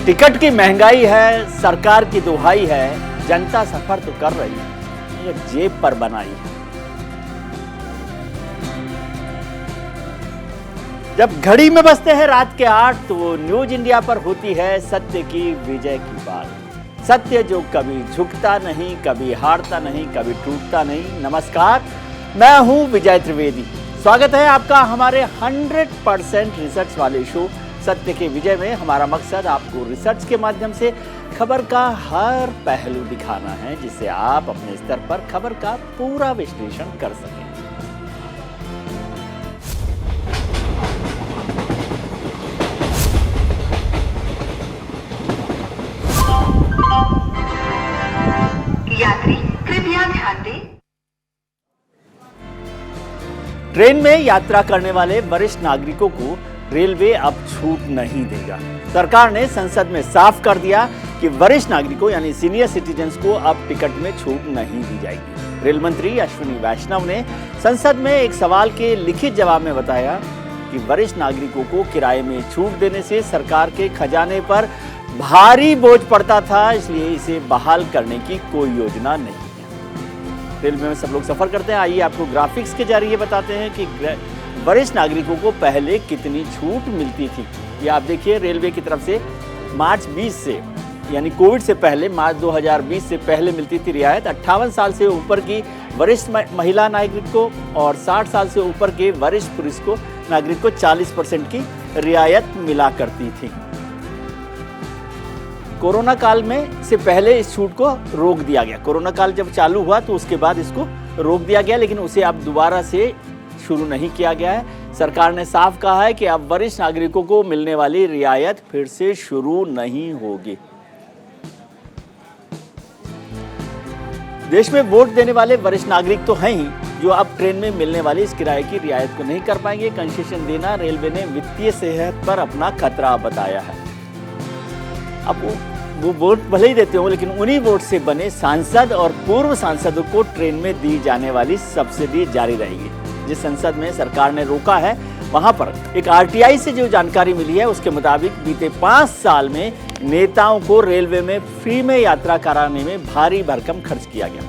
Ticket की महंगाई है, सरकार की दुहाई है, जनता सफर तो कर रही है, ये जेब पर बनाई है। जब घड़ी में बजते हैं रात के 8 तो न्यूज इंडिया पर होती है सत्य की विजय की बात। सत्य जो कभी झुकता नहीं, कभी हारता नहीं, कभी टूटता नहीं। नमस्कार, मैं हूं विजय त्रिवेदी। स्वागत है आपका हमारे 100% रिसर्च वाले शो सत्य के विजय में। हमारा मकसद आपको रिसर्च के माध्यम से खबर का हर पहलू दिखाना है, जिससे आप अपने स्तर पर खबर का पूरा विश्लेषण कर सकें। यात्री कृपया ध्यान दें। ट्रेन में यात्रा करने वाले वरिष्ठ नागरिकों को रेलवे अब छूट नहीं देगा। सरकार ने संसद में साफ कर दिया कि वरिष्ठ नागरिकों यानी सीनियर सिटीजन्स को अब टिकट में छूट नहीं दी जाएगी। रेल मंत्री अश्विनी वैष्णव ने संसद में एक सवाल के लिखित जवाब में बताया कि वरिष्ठ नागरिकों को किराए में छूट देने से सरकार के खजाने पर भारी बोझ पड़ता था, इसलिए इसे बहाल करने की कोई योजना नहीं है। रेलवे में सब लोग सफर करते हैं। आइए आपको ग्राफिक्स के जरिए बताते हैं कि वरिष्ठ नागरिकों को पहले कितनी छूट मिलती थी। ये आप देखिए, रेलवे की तरफ से मार्च 20 से यानी कोविड से पहले, मार्च 2020 से पहले मिलती थी रियायत। 58 साल से ऊपर की वरिष्ठ महिला नागरिक को और 60 साल से ऊपर के वरिष्ठ पुरुष को नागरिक को 40% की रियायत मिला करती थी। कोरोना काल में से पहले इस छूट को रोक दिया गया। कोरोना काल जब चालू हुआ तो उसके बाद इसको रोक दिया गया, लेकिन उसे अब दोबारा से शुरू नहीं किया गया है। सरकार ने साफ कहा है कि अब वरिष्ठ नागरिकों को मिलने वाली रियायत फिर से शुरू नहीं होगी। देश में वोट देने वाले वरिष्ठ नागरिक तो हैं ही, जो अब ट्रेन में मिलने वाली इस किराए की रियायत को नहीं कर पाएंगे। कंसेशन देना रेलवे ने वित्तीय सेहत पर अपना खतरा बताया है। अब वो वोट भले ही देते हो, लेकिन उन्हीं वोट से बने सांसद और पूर्व सांसदों को ट्रेन में दी जाने वाली सब्सिडी जारी रहेगी। जिस संसद में सरकार ने रोका है, वहां पर एक आरटीआई से जो जानकारी मिली है उसके मुताबिक बीते 5 साल में नेताओं को रेलवे में फ्री में यात्रा कराने में भारी भरकम खर्च किया गया।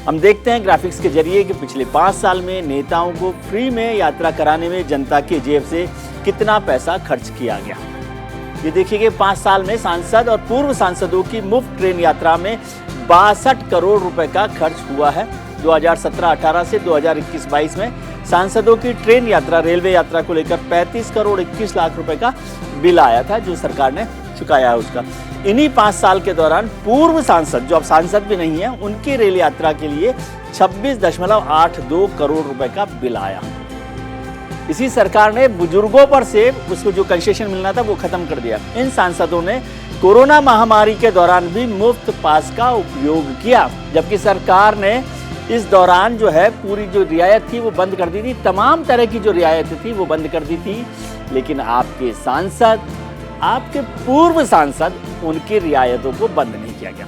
हम देखते हैं ग्राफिक्स के जरिए कि पिछले 5 साल में नेताओं को फ्री में यात्रा कराने में जनता की जेब से कितना पैसा खर्च किया गया। ये देखिए कि 5 साल में सांसद और पूर्व सांसदों की मुफ्त ट्रेन यात्रा में 62 करोड़ रुपए का खर्च हुआ है। 2017-18 से 2021-22 में सांसदों की ट्रेन यात्रा, रेलवे यात्रा को लेकर 35 करोड़ 21 लाख रुपए का बिल आया था, जो सरकार ने चुकाया है उसका। इन्हीं 5 साल के दौरान पूर्व सांसद, जो अब सांसद भी नहीं है, उनकी रेल यात्रा के लिए 26.82 करोड़ रुपए का बिल आया। इसी सरकार ने बुजुर्गों पर से उसको जो कंसेशन मिलना था वो खत्म कर दिया। इन सांसदों ने कोरोना महामारी के दौरान भी मुफ्त पास का उपयोग किया, जबकि सरकार ने इस दौरान जो है पूरी जो रियायत थी वो बंद कर दी थी। तमाम तरह की जो रियायत थी वो बंद कर दी थी, लेकिन आपके सांसद, आपके पूर्व सांसद, उनकी रियायतों को बंद नहीं किया गया।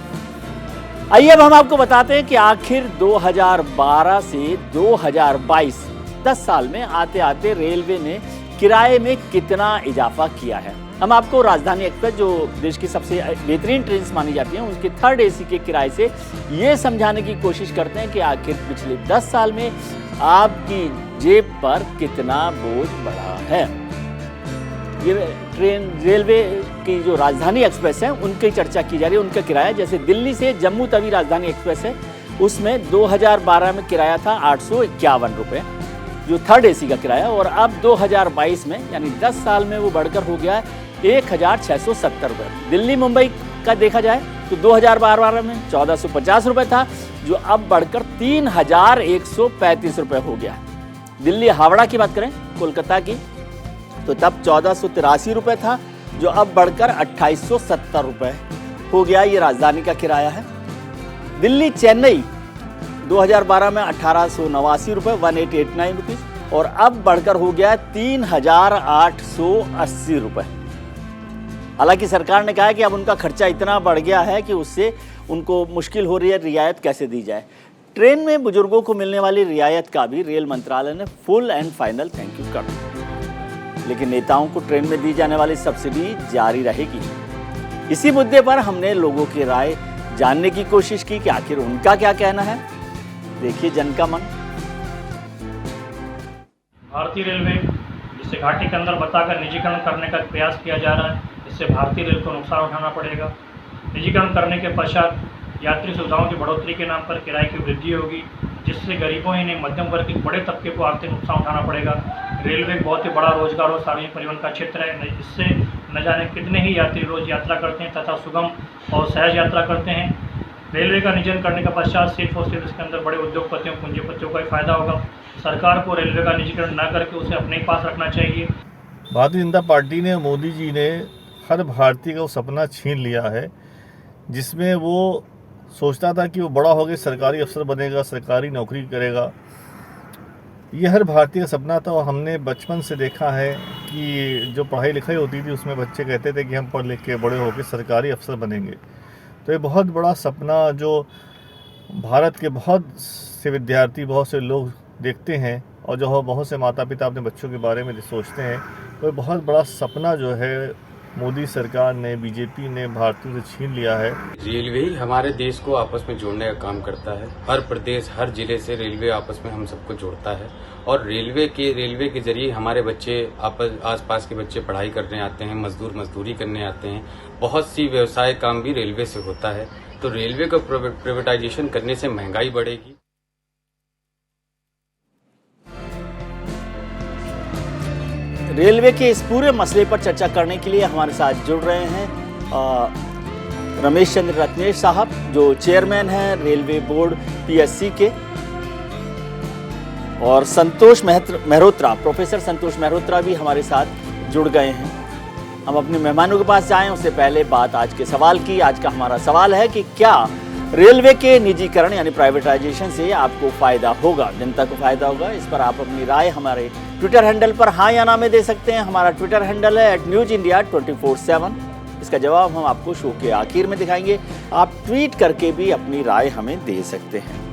आइए अब हम आपको बताते हैं कि आखिर 2012 से 2022 10 साल में आते आते रेलवे ने किराए में कितना इजाफा किया है। हम आपको राजधानी एक्सप्रेस, जो देश की सबसे बेहतरीन ट्रेन मानी जाती है, उसके 3rd AC के किराए से ये समझाने की कोशिश करते हैं कि आखिर पिछले 10 साल में आपकी जेब पर कितना बोझ बढ़ा है। ये रेलवे की जो राजधानी एक्सप्रेस है उनकी चर्चा की जा रही है। उनका किराया, जैसे दिल्ली से जम्मू तवी राजधानी एक्सप्रेस है, उसमें 2012 में किराया था 851 रुपये, जो 3rd AC का किराया, और अब 2022 में यानी 10 साल में वो बढ़कर हो गया 1670 रुपये। दिल्ली मुंबई का देखा जाए तो 2012 में 1450 रुपये था, जो अब बढ़कर 3135 रुपये हो गया। दिल्ली हावड़ा की बात करें, कोलकाता की, तो तब 1483 रुपये था, जो अब बढ़कर 2870 रुपये हो गया। ये राजधानी का किराया है। दिल्ली चेन्नई 2012 में 1889 रुपये, 1889 रुपीज़, और अब बढ़कर हो गया 3880 रुपये। हालांकि सरकार ने कहा है कि अब उनका खर्चा इतना बढ़ गया है कि उससे उनको मुश्किल हो रही है, रियायत कैसे दी जाए। ट्रेन में बुजुर्गों को मिलने वाली रियायत का भी रेल मंत्रालय ने full and final thank you कर दिया, लेकिन नेताओं को ट्रेन में दी जाने वाली सब्सिडी जारी रहेगी। इसी मुद्दे पर हमने लोगों की राय जानने की कोशिश की कि आखिर उनका क्या कहना है। देखिए जन का मन। भारतीय रेलवे जिसे घाटी के अंदर बताकर निजीकरण करने का प्रयास किया जा रहा है, इससे भारतीय रेल को नुकसान उठाना पड़ेगा। निजीकरण करने के पश्चात यात्री सुविधाओं की बढ़ोतरी के नाम पर किराए की वृद्धि होगी, जिससे गरीबों ही नहीं मध्यम वर्ग के बड़े तबके को आर्थिक नुकसान उठाना पड़ेगा। रेलवे एक बहुत ही बड़ा रोजगार और सार्वजनिक परिवहन का क्षेत्र है, इससे न जाने कितने ही यात्री रोज यात्रा करते हैं तथा सुगम और सहज यात्रा करते हैं। रेलवे का निजीकरण करने के पश्चात सिर्फ और सिर्फ इसके अंदर बड़े उद्योगपतियों पूंजीपतियों का ही फायदा होगा। सरकार को रेलवे का निजीकरण न करके उसे अपने ही पास रखना चाहिए। भारतीय जनता पार्टी ने, मोदी जी ने हर भारतीय का वो सपना छीन लिया है, जिसमें वो सोचता था कि वो बड़ा होकर सरकारी अफसर बनेगा, सरकारी नौकरी करेगा। ये हर भारतीय का सपना था। और हमने बचपन से देखा है कि जो पढ़ाई लिखाई होती थी उसमें बच्चे कहते थे कि हम पढ़ लिख के बड़े होकर सरकारी अफसर बनेंगे। तो ये बहुत बड़ा सपना जो भारत के बहुत से विद्यार्थी, बहुत से लोग देखते हैं और जो बहुत से माता पिता अपने बच्चों के बारे में सोचते हैं, तो बहुत बड़ा सपना जो है मोदी सरकार ने, बीजेपी ने भारतीयों से छीन लिया है। रेलवे ही हमारे देश को आपस में जोड़ने का काम करता है। हर प्रदेश, हर जिले से रेलवे आपस में हम सबको जोड़ता है और रेलवे के जरिए हमारे बच्चे आस पास के बच्चे पढ़ाई करने आते हैं, मजदूरी करने आते हैं। बहुत सी व्यवसाय काम भी रेलवे से होता है। तो रेलवे को प्राइवेटाइजेशन करने से महंगाई बढ़ेगी। रेलवे के इस पूरे मसले पर चर्चा करने के लिए हमारे साथ जुड़ रहे हैं रमेश चंद्र रत्नेश साहब, जो चेयरमैन हैं रेलवे बोर्ड पीएससी के, और संतोष मेहरोत्रा, प्रोफेसर संतोष मेहरोत्रा भी हमारे साथ जुड़ गए हैं। हम अपने मेहमानों के पास जाएं उससे पहले बात आज के सवाल की। आज का हमारा सवाल है कि क्या रेलवे के निजीकरण यानी प्राइवेटाइजेशन से आपको फायदा होगा, जनता को फायदा होगा? इस पर आप अपनी राय हमारे ट्विटर हैंडल पर हाँ या ना में दे सकते हैं। हमारा ट्विटर हैंडल है @newsindia247। इसका जवाब हम आपको शो के आखिर में दिखाएंगे। आप ट्वीट करके भी अपनी राय हमें दे सकते हैं।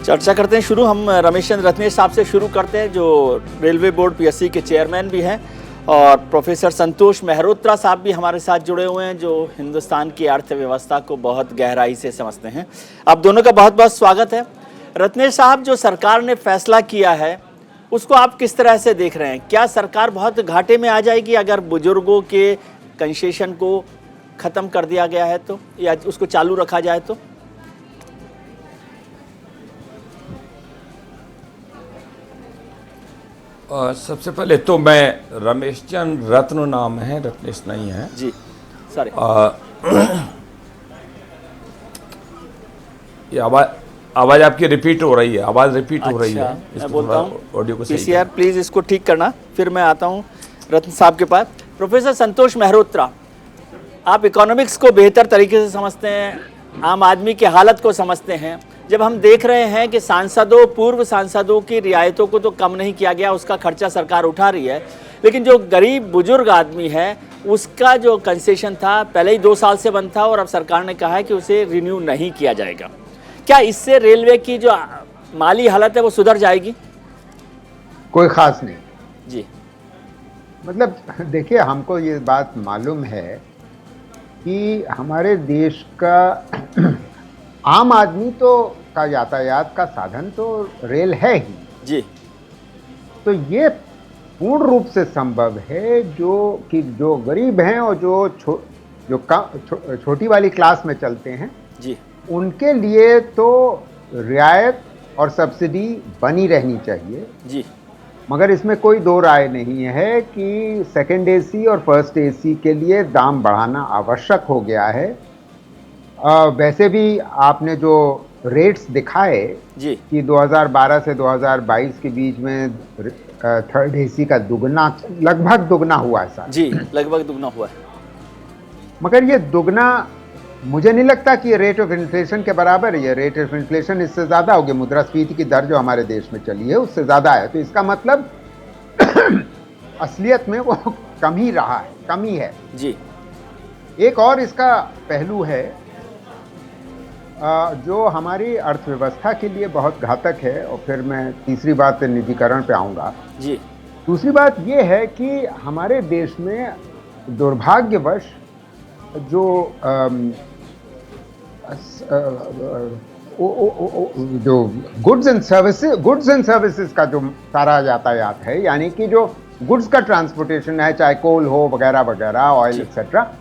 चर्चा करते हैं शुरू। हम रमेश चंद्र रत्नेश साहब से शुरू करते हैं, जो रेलवे बोर्ड पीएससी के चेयरमैन भी हैं, और प्रोफेसर संतोष मेहरोत्रा साहब भी हमारे साथ जुड़े हुए हैं, जो हिंदुस्तान की अर्थव्यवस्था को बहुत गहराई से समझते हैं। आप दोनों का बहुत बहुत स्वागत है। रत्नेश साहब, जो सरकार ने फैसला किया है उसको आप किस तरह से देख रहे हैं? क्या सरकार बहुत घाटे में आ जाएगी अगर बुजुर्गों के कंसेशन को ख़त्म कर दिया गया है तो, या उसको चालू रखा जाए तो? सबसे पहले तो मैं रमेश चंद्र रत्न नाम है, रत्नेश नहीं है जी, सॉरी। ये आवाज आपकी रिपीट हो रही है, आवाज रिपीट हो रही है। मैं बोलता हूँ ऑडियो को पीसीआर प्लीज इसको ठीक करना, फिर मैं आता हूँ रत्न साहब के पास। प्रोफेसर संतोष मेहरोत्रा, आप इकोनॉमिक्स को बेहतर तरीके से समझते हैं, आम आदमी की हालत को समझते हैं। जब हम देख रहे हैं कि सांसदों, पूर्व सांसदों की रियायतों को तो कम नहीं किया गया, उसका खर्चा सरकार उठा रही है, लेकिन जो गरीब बुजुर्ग आदमी है उसका जो कंसेशन था पहले ही 2 साल से बंद था और अब सरकार ने कहा है कि उसे रिन्यू नहीं किया जाएगा। क्या इससे रेलवे की जो माली हालत है वो सुधर जाएगी? कोई खास नहीं जी। मतलब देखिए, हमको ये बात मालूम है कि हमारे देश का आम आदमी तो का यातायात का साधन तो रेल है ही जी। तो ये पूर्ण रूप से संभव है जो गरीब हैं और छोटी वाली क्लास में चलते हैं जी, उनके लिए तो रियायत और सब्सिडी बनी रहनी चाहिए जी। मगर इसमें कोई दो राय नहीं है कि सेकंड एसी और फर्स्ट एसी के लिए दाम बढ़ाना आवश्यक हो गया है। वैसे भी आपने जो रेट्स दिखाए जी कि 2012 से 2022 के बीच में थर्ड एसी का लगभग दुगना हुआ है सर। जी, लगभग दुगना हुआ है। मगर ये दुगना मुझे नहीं लगता कि ये रेट ऑफ इन्फ्लेशन के बराबर है। ये रेट ऑफ इन्फ्लेशन इससे ज़्यादा होगी। मुद्रास्फीति की दर जो हमारे देश में चली है उससे ज़्यादा है, तो इसका मतलब असलियत में वो कम ही रहा है, कमी है जी। एक और इसका पहलू है जो हमारी अर्थव्यवस्था के लिए बहुत घातक है। और फिर मैं तीसरी बात निजीकरण पे आऊँगा। जी दूसरी बात ये है कि हमारे देश में दुर्भाग्यवश जो जो गुड्स एंड सर्विसेज का जो सारा यातायात है, यानी कि जो गुड्स का ट्रांसपोर्टेशन है, चाहे कोल हो वगैरह वगैरह, ऑयल एक्सेट्रा,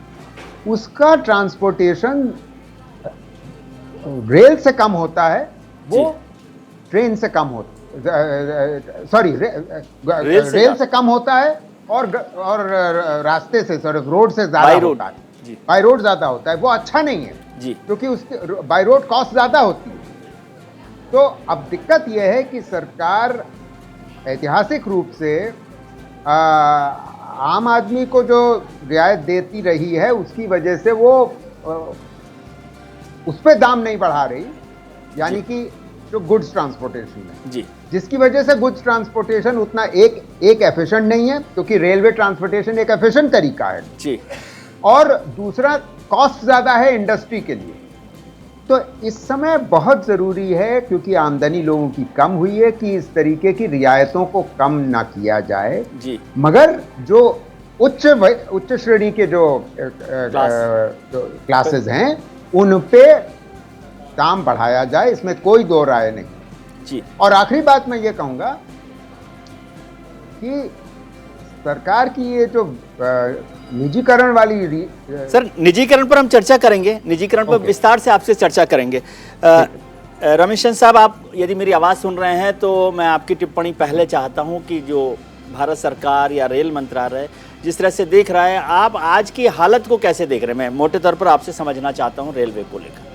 उसका ट्रांसपोर्टेशन रेल से कम होता है, वो ट्रेन से कम होता, सॉरी रेल से कम होता है, और रास्ते से, सॉरी रोड से ज्यादा होता है, बाई रोड ज्यादा होता है। वो अच्छा नहीं है जी, क्योंकि उसके बाई रोड कॉस्ट ज्यादा होती है। तो अब दिक्कत यह है कि सरकार ऐतिहासिक रूप से आम आदमी को जो रियायत देती रही है, उसकी वजह से वो उस पर दाम नहीं बढ़ा रही, यानी कि जो गुड्स ट्रांसपोर्टेशन है जी, जिसकी वजह से गुड्स ट्रांसपोर्टेशन उतना एक एफिशिएंट नहीं है, क्योंकि रेलवे ट्रांसपोर्टेशन एक एफिशिएंट तरीका है जी, और दूसरा कॉस्ट ज्यादा है इंडस्ट्री के लिए। तो इस समय बहुत जरूरी है, क्योंकि आमदनी लोगों की कम हुई है, कि इस तरीके की रियायतों को कम ना किया जाए जी, मगर जो उच्च श्रेणी के जो क्लासेस हैं उन पे दाम बढ़ाया जाए, इसमें कोई दो राय नहीं जी। और आखिरी बात मैं ये कहूंगा कि सरकार की ये जो निजीकरण वाली सर, निजीकरण पर हम चर्चा करेंगे, निजीकरण पर विस्तार से आपसे चर्चा करेंगे। रमेश चंद साहब, आप यदि मेरी आवाज़ सुन रहे हैं तो मैं आपकी टिप्पणी पहले चाहता हूं कि जो भारत सरकार या रेल मंत्रालय जिस तरह से देख रहा है, आप आज की हालत को कैसे देख रहे हैं? मैं मोटे तौर पर आपसे समझना चाहता हूं रेलवे को लेकर।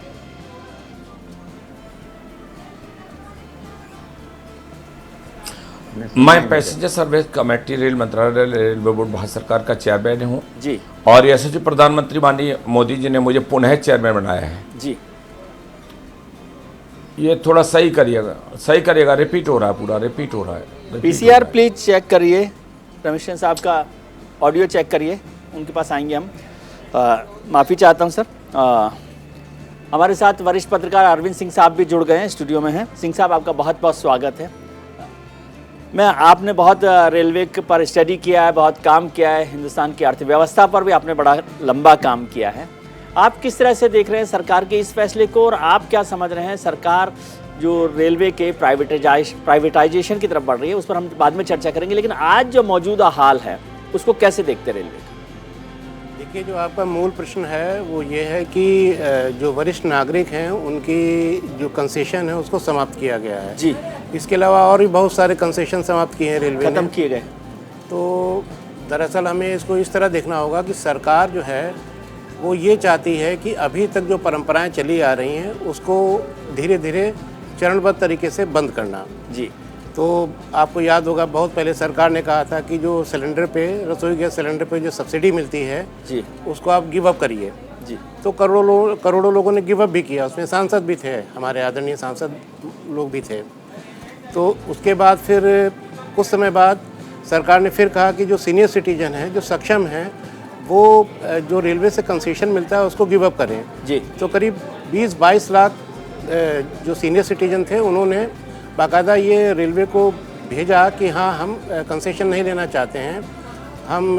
मैं पैसेंजर सर्विस कमेटी रेल मंत्रालय रेलवे बोर्ड भारत सरकार का चेयरमैन हूँ जी, और यशस्वी प्रधानमंत्री माननीय मोदी जी ने मुझे पुनः चेयरमैन बनाया है जी। ये थोड़ा सही करिएगा, रिपीट हो रहा है, पूरा रिपीट हो रहा है। पीसीआर प्लीज चेक करिए, रमेश चंद साहब का ऑडियो चेक करिए, उनके पास आएंगे हम। माफ़ी चाहता हूं सर। हमारे साथ वरिष्ठ पत्रकार अरविंद सिंह साहब भी जुड़ गए हैं, स्टूडियो में हैं। सिंह साहब, आपका बहुत बहुत स्वागत है। आपने बहुत रेलवे पर स्टडी किया है, बहुत काम किया है, हिंदुस्तान की अर्थव्यवस्था पर भी आपने बड़ा लंबा काम किया है। आप किस तरह से देख रहे हैं सरकार के इस फैसले को, और आप क्या समझ रहे हैं सरकार जो रेलवे के प्राइवेटाइजेशन की तरफ बढ़ रही है, उस पर हम बाद में चर्चा करेंगे, लेकिन आज जो मौजूदा हाल है उसको कैसे देखते रेलवे का? देखिए, जो आपका मूल प्रश्न है वो ये है कि जो वरिष्ठ नागरिक हैं उनकी जो कंसेशन है उसको समाप्त किया गया है जी। इसके अलावा और भी बहुत सारे कंसेशन समाप्त किए हैं रेलवे ने, खत्म किए गए। तो दरअसल हमें इसको इस तरह देखना होगा कि सरकार जो है वो ये चाहती है कि अभी तक जो परंपराएं चली आ रही हैं उसको धीरे धीरे चरणबद्ध तरीके से बंद करना जी। तो आपको याद होगा, बहुत पहले सरकार ने कहा था कि जो सिलेंडर पे, रसोई गैस सिलेंडर पे जो सब्सिडी मिलती है जी, उसको आप गिव अप करिए जी। तो करोड़ों लोगों ने गिव अप भी किया, उसमें सांसद भी थे, हमारे आदरणीय सांसद लोग भी थे। तो उसके बाद फिर कुछ समय बाद सरकार ने फिर कहा कि जो सीनियर सिटीजन हैं, जो सक्षम हैं, वो जो रेलवे से कंसेशन मिलता है उसको गिव अप करें जी। तो करीब 20-22 लाख जो सीनियर सिटीजन थे उन्होंने बाकायदा ये रेलवे को भेजा कि हाँ, हम कंसेशन नहीं लेना चाहते हैं, हम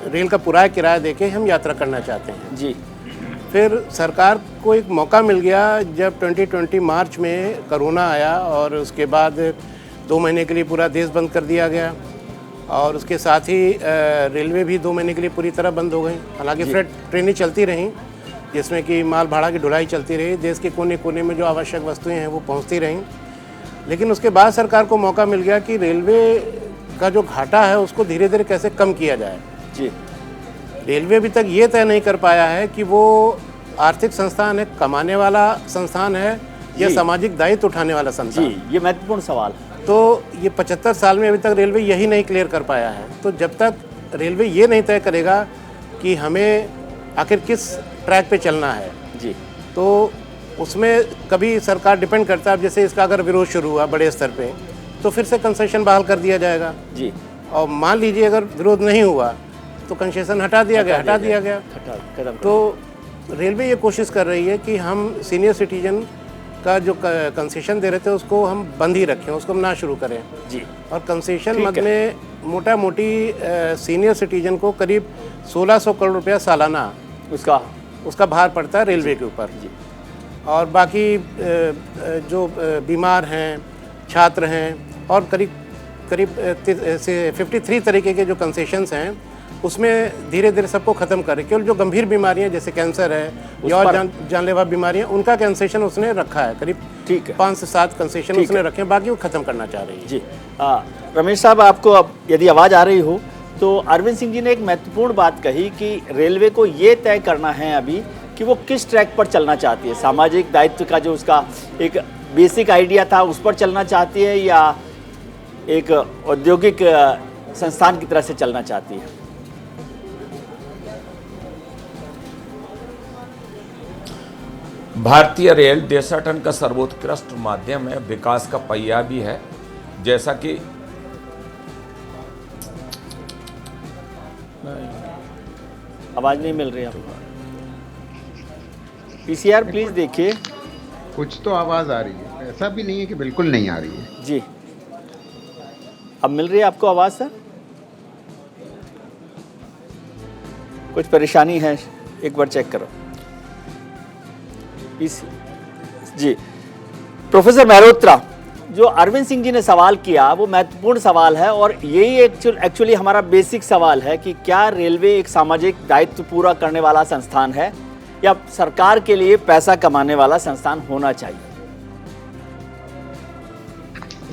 रेल का पूरा किराया देके हम यात्रा करना चाहते हैं जी। फिर सरकार को एक मौका मिल गया जब 2020 मार्च में कोरोना आया और उसके बाद 2 महीने के लिए पूरा देश बंद कर दिया गया और उसके साथ ही रेलवे भी 2 महीने के लिए पूरी तरह बंद हो गई। हालांकि फ्रेट ट्रेनें चलती रहीं जिसमें कि माल भाड़ा की ढुलाई चलती रही, देश के कोने कोने में जो आवश्यक वस्तुएं हैं वो पहुंचती रहीं। लेकिन उसके बाद सरकार को मौका मिल गया कि रेलवे का जो घाटा है उसको धीरे धीरे कैसे कम किया जाए जी। रेलवे अभी तक ये तय नहीं कर पाया है कि वो आर्थिक संस्थान है, कमाने वाला संस्थान है या सामाजिक दायित्व उठाने वाला संस्थान। जी, ये महत्वपूर्ण सवाल है। तो ये 75 साल में अभी तक रेलवे यही नहीं क्लियर कर पाया है। तो जब तक रेलवे ये नहीं तय करेगा कि हमें आखिर किस ट्रैक पे चलना है जी, तो उसमें कभी सरकार डिपेंड करता है। जैसे इसका अगर विरोध शुरू हुआ बड़े स्तर पे तो फिर से कंसेशन बहाल कर दिया जाएगा जी। और मान लीजिए अगर विरोध नहीं हुआ तो कंसेशन हटा दिया गया। खत्म। तो रेलवे ये कोशिश कर रही है कि हम सीनियर सिटीजन का जो कंसेशन दे रहे थे उसको हम बंद ही रखें, उसको हम ना शुरू करें जी। और कंसेशन ठीक मद है। में मोटा मोटी सीनियर सिटीजन को करीब 1600 करोड़ रुपया सालाना उसका भार पड़ता है रेलवे के ऊपर जी। और बाकी जो बीमार हैं, छात्र हैं और करीब 53 तरीके के जो कंसेशंस हैं उसमें धीरे धीरे सबको ख़त्म करें। केवल जो गंभीर बीमारियां जैसे कैंसर है या और जानलेवा बीमारियां उनका कंसेशन उसने रखा है, करीब ठीक है 5 से 7 कंसेशन उसने रखे हैं, बाकी वो ख़त्म करना चाह रही है जी। रमेश साहब, आपको अब यदि आवाज़ आ रही हो तो अरविंद सिंह जी ने एक महत्वपूर्ण बात कही कि रेलवे को ये तय करना है अभी कि वो किस ट्रैक पर चलना चाहती है। सामाजिक दायित्व का जो उसका एक बेसिक आइडिया था उस पर चलना चाहती है या एक औद्योगिक संस्थान की तरह से चलना चाहती है। भारतीय रेल देशाटन का सर्वोत्कृष्ट माध्यम है, विकास का पहिया भी है। जैसा कि आवाज़ नहीं मिल रही आपको। पीसीआर प्लीज देखिए। कुछ तो आवाज़ आ रही है, ऐसा भी नहीं है कि बिल्कुल नहीं आ रही है जी। अब मिल रही है आपको आवाज़ सर? कुछ परेशानी है, एक बार चेक करो। जी प्रोफेसर मेहरोत्रा, जो अरविंद सिंह जी ने सवाल किया वो महत्वपूर्ण सवाल है और यही एक्चुअली हमारा बेसिक सवाल है कि क्या रेलवे एक सामाजिक दायित्व पूरा करने वाला संस्थान है या सरकार के लिए पैसा कमाने वाला संस्थान होना चाहिए?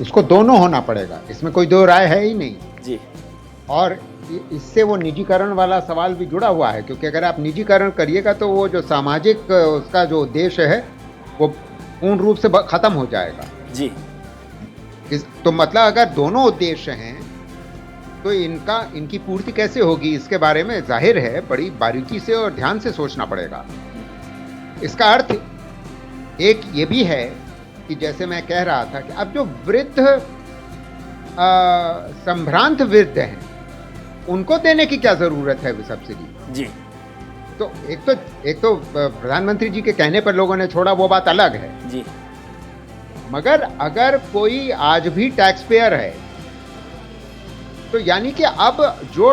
इसको दोनों होना पड़ेगा, इसमें कोई दो राय है ही नहीं जी। और इससे वो निजीकरण वाला सवाल भी जुड़ा हुआ है, क्योंकि अगर आप निजीकरण करिएगा तो वो जो सामाजिक उसका जो उद्देश्य है वो पूर्ण रूप से खत्म हो जाएगा जी। तो मतलब अगर दोनों उद्देश्य हैं तो इनकी पूर्ति कैसे होगी, इसके बारे में जाहिर है बड़ी बारीकी से और ध्यान से सोचना पड़ेगा। इसका अर्थ एक ये भी है कि जैसे मैं कह रहा था कि अब जो वृद्ध संभ्रांत वृद्ध हैं उनको देने की क्या जरूरत है सब्सिडी जी। तो एक तो प्रधानमंत्री जी के कहने पर लोगों ने छोड़ा, वो बात अलग है जी। मगर अगर कोई आज भी टैक्स पेयर है तो यानी कि अब जो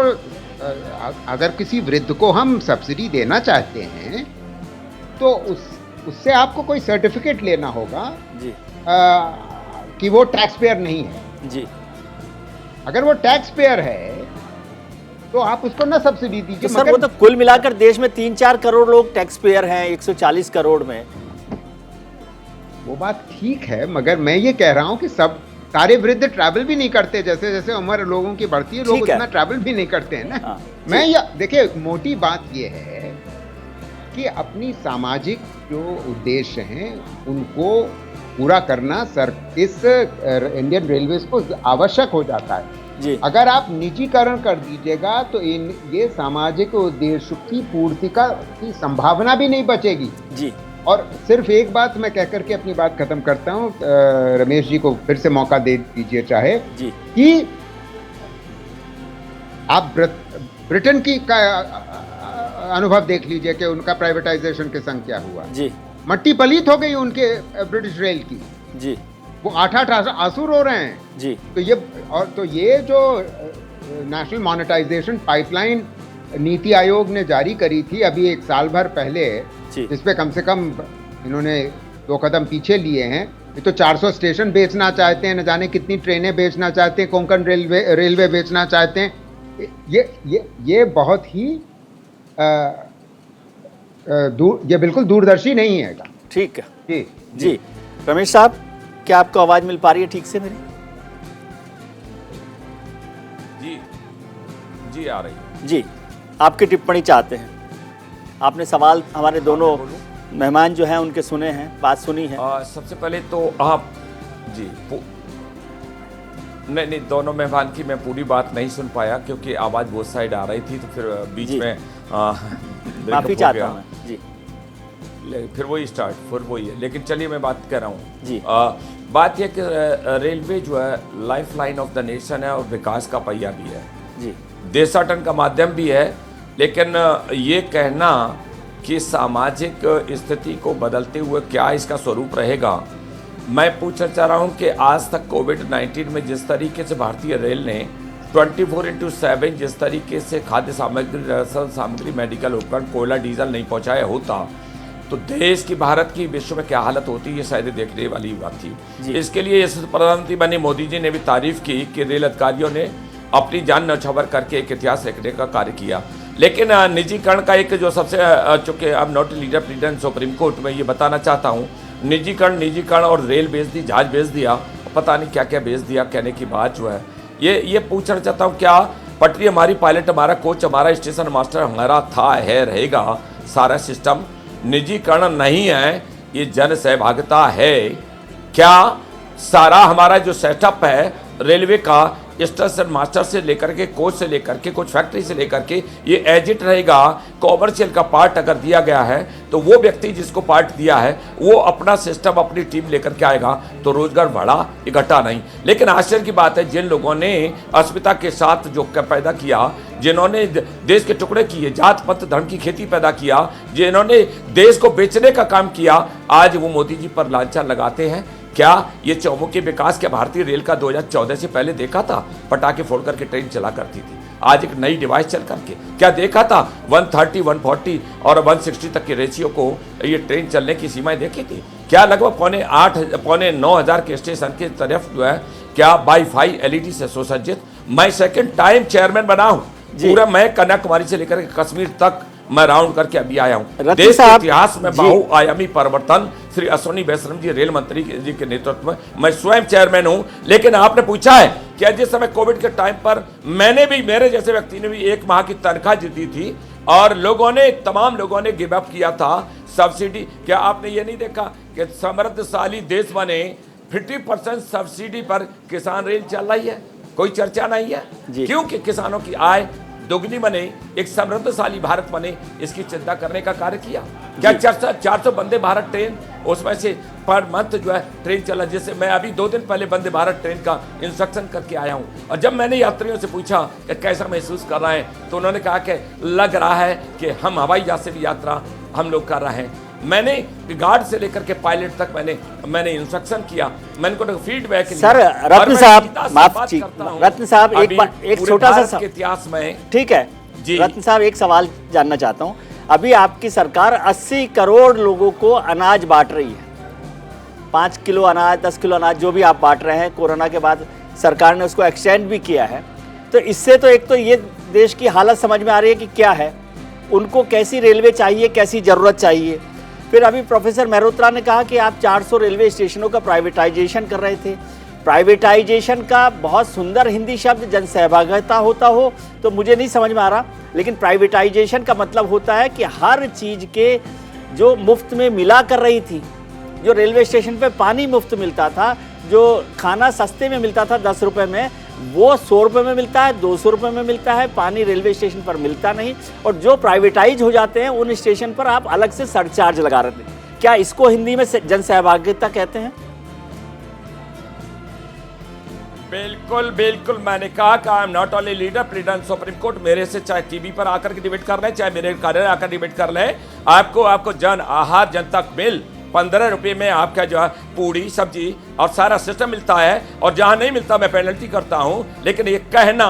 अगर किसी वृद्ध को हम सब्सिडी देना चाहते हैं तो उससे आपको कोई सर्टिफिकेट लेना होगा जी। कि वो टैक्स पेयर नहीं है जी। अगर वो टैक्स पेयर है तो आप उसको ना सब्सिडी दीजिए। तो सर वो तो कुल मिलाकर देश में 3-4 करोड़ लोग टैक्स पेयर हैं 140 करोड़ में। वो बात ठीक है, मगर मैं ये कह रहा हूं कि सब सारे वृद्ध ट्रैवल भी नहीं करते, जैसे जैसे उम्र लोगों की बढ़ती है लोग उतना ट्रैवल भी नहीं करते हैं ना। मैं ये देखिए, मोटी बात ये है कि अपनी सामाजिक जो उद्देश्य हैं उनको पूरा करना इस इंडियन रेलवेज को आवश्यक हो जाता है जी। अगर आप निजीकरण कर दीजिएगा तो ये सामाजिक उद्देश्य की पूर्ति की संभावना भी नहीं बचेगी जी। और सिर्फ एक बात मैं कहकर के अपनी बात खत्म करता हूं, रमेश जी को फिर से मौका दे दीजिए चाहे जी। कि आप ब्रिटेन की का अनुभव देख लीजिए कि उनका प्राइवेटाइजेशन के संग क्या हुआ जी। मट्टी पलीत हो गई उनके ब्रिटिश रेल की जी। वो 8-8 आंसू रो रहे हैं जी। तो ये जो national monetization pipeline NITI Aayog ने जारी करी थी अभी 1 साल भर पहले, जिस पे कम से कम इन्होंने 2 कदम पीछे लिए हैं। ये तो 400 स्टेशन बेचना चाहते हैं, न जाने कितनी ट्रेनें बेचना चाहते हैं, कोंकण रेलवे बेचना चाहते हैं। ये बहुत ही ये बिल्कुल दूरदर्शी नहीं है। ठीक है जी जी। रमेश साहब, क्या आपको आवाज मिल पा रही है ठीक से मेरी? जी जी आ रही है जी। आपकी टिप्पणी चाहते हैं। आपने सवाल हमारे दोनों मेहमान जो हैं उनके सुने हैं, बात सुनी है। सबसे पहले तो आप जी नहीं दोनों मेहमान की मैं पूरी बात नहीं सुन पाया क्योंकि आवाज़ बहुत साइड आ रही थी, तो फिर बीच में माफ़ी चाहता हूँ जी। फिर वही है, लेकिन चलिए मैं बात कर रहा हूँ जी। बात यह कि रेलवे जो है life line of the nation है और विकास का पहिया भी है जी। देशाटन का माध्यम भी है, लेकिन ये कहना कि सामाजिक स्थिति को बदलते हुए क्या इसका स्वरूप रहेगा। मैं पूछना चाह रहा हूं कि आज तक कोविड-19 में जिस तरीके से भारतीय रेल ने 24/7 जिस तरीके से खाद्य सामग्री, रसद सामग्री, मेडिकल उपकरण, कोयला, डीजल नहीं पहुंचाया होता तो देश की, भारत की विश्व में क्या हालत होती, ये शायद देखने वाली बात थी। इसके लिए इस प्रधानमंत्री बने मोदी जी ने भी तारीफ की कि रेल अधिकारियों ने अपनी जान न्यौछावर करके एक इतिहास लिखने का कार्य किया। लेकिन निजीकरण का एक जो सबसे, चूंकि अब not leader president supreme court में ये बताना चाहता हूँ, निजीकरण और रेल बेच दी, जहाज बेच दिया, पता नहीं क्या क्या बेच दिया, कहने की बात जो है ये पूछना चाहता हूँ, क्या पटरी हमारी, पायलट हमारा, कोच हमारा, स्टेशन मास्टर हमारा था, है, रहेगा, सारा सिस्टम निजीकरण नहीं है, ये जन सहभागिता है। क्या सारा हमारा जो सेटअप है रेलवे का, स्टेशन मास्टर से लेकर के, कोच से लेकर के, कुछ फैक्ट्री से लेकर के, ये एजिट रहेगा। कॉमर्शियल का पार्ट अगर दिया गया है तो वो व्यक्ति जिसको पार्ट दिया है वो अपना सिस्टम, अपनी टीम लेकर के आएगा, तो रोजगार बढ़ा, इकट्ठा नहीं। लेकिन आश्चर्य की बात है, जिन लोगों ने अस्मिता के साथ जो पैदा किया, जिन्होंने देश के टुकड़े किए, जात पात धर्म की खेती पैदा किया, जिन्होंने देश को बेचने का काम किया, आज वो मोदी जी पर लांछन लगाते हैं। क्या ये चौमुखी विकास के भारतीय रेल का 2014 से पहले देखा था? पटाखे फोड़ करके ट्रेन चला करती थी। आज एक नई डिवाइस चल करके क्या देखा था? 130, 140 और 160 तक के रेशियो को ये ट्रेन चलने की सीमाएं देखी थी क्या? लगभग 8,9,000 के स्टेशन की तरफ जो है क्या वाईफाई LED से सुसज्जित। मैं सेकंड टाइम चेयरमैन बना हूँ, पूरा मैं कन्याकुमारी से लेकर कश्मीर तक मैं राउंड करके अभी आया हूँ। देश के इतिहास में बहुआयामी परिवर्तन श्री अश्विनी वैष्णव जी रेल मंत्री जी के नेतृत्व में, मैं स्वयं चेयरमैन हूँ। लेकिन आपने पूछा है कि जिस समय कोविड के टाइम पर मैंने भी, मेरे जैसे व्यक्ति ने भी 1 माह की तनख्वाह दी थी और तमाम लोगों ने गिव अप किया था सब्सिडी। क्या आपने ये नहीं देखा कि समृद्धशाली देश बने, 50% सब्सिडी पर किसान रेल चल रही है? कोई चर्चा नहीं है, क्योंकि किसानों की आय दोगुनी बने, एक समृद्धशाली भारत बने, इसकी चिंता करने का कार्य किया। क्या 400 वंदे भारत ट्रेन, उसमें से पर मंथ जो है ट्रेन चला, जिससे मैं अभी 2 दिन पहले वंदे भारत ट्रेन का इंस्ट्रक्शन करके आया हूँ। और जब मैंने यात्रियों से पूछा कि कैसा महसूस कर रहे हैं, तो उन्होंने कहा कि लग रहा है कि हम हवाई जहाज से भी यात्रा हम लोग कर रहे हैं। मैंने गार्ड से लेकर के पायलट तक मैंने इंस्ट्रक्शन किया, मैंने उनको फीडबैक लिया। सर रत्न साहब, रत्न साहब एक छोटा सा इतिहास में, ठीक है जी रत्न साहब, एक सवाल जानना चाहता हूं। अभी आपकी सरकार 80 करोड़ लोगों को अनाज बांट रही है, 5 किलो अनाज, 10 किलो अनाज, जो भी आप बांट रहे हैं। कोरोना के बाद सरकार ने उसको एक्सटेंड भी किया है। तो इससे तो एक तो ये देश की हालत समझ में आ रही है कि क्या है, उनको कैसी रेलवे चाहिए, कैसी ज़रूरत चाहिए। फिर अभी प्रोफेसर मेहरोत्रा ने कहा कि आप 400 रेलवे स्टेशनों का प्राइवेटाइजेशन कर रहे थे। प्राइवेटाइजेशन का बहुत सुंदर हिंदी शब्द जन सहभागिता होता हो तो मुझे नहीं समझ में आ रहा, लेकिन प्राइवेटाइजेशन का मतलब होता है कि हर चीज़ के जो मुफ्त में मिला कर रही थी, जो रेलवे स्टेशन पे पानी मुफ्त मिलता था, जो खाना सस्ते में मिलता था 10 रुपये में, वो 100 रुपये में मिलता है, 200 रुपये में मिलता है। पानी रेलवे स्टेशन पर मिलता नहीं। और जो प्राइवेटाइज हो जाते हैं उन स्टेशन पर आप अलग से सरचार्ज लगा रहे थे। क्या इसको हिंदी में जन सहभागिता कहते हैं? बिल्कुल बिल्कुल, मैंने कहा कि I am not only leader president supreme court, मेरे से चाहे टीवी पर आकर के डिबेट कर लें, चाहे मेरे कार्यालय आकर डिबेट कर लें, आपको जन आहार जनता मिल 15 रुपये में आपका जो है पूड़ी सब्जी और सारा सिस्टम मिलता है। और जहाँ नहीं मिलता मैं पेनल्टी करता हूँ। लेकिन ये कहना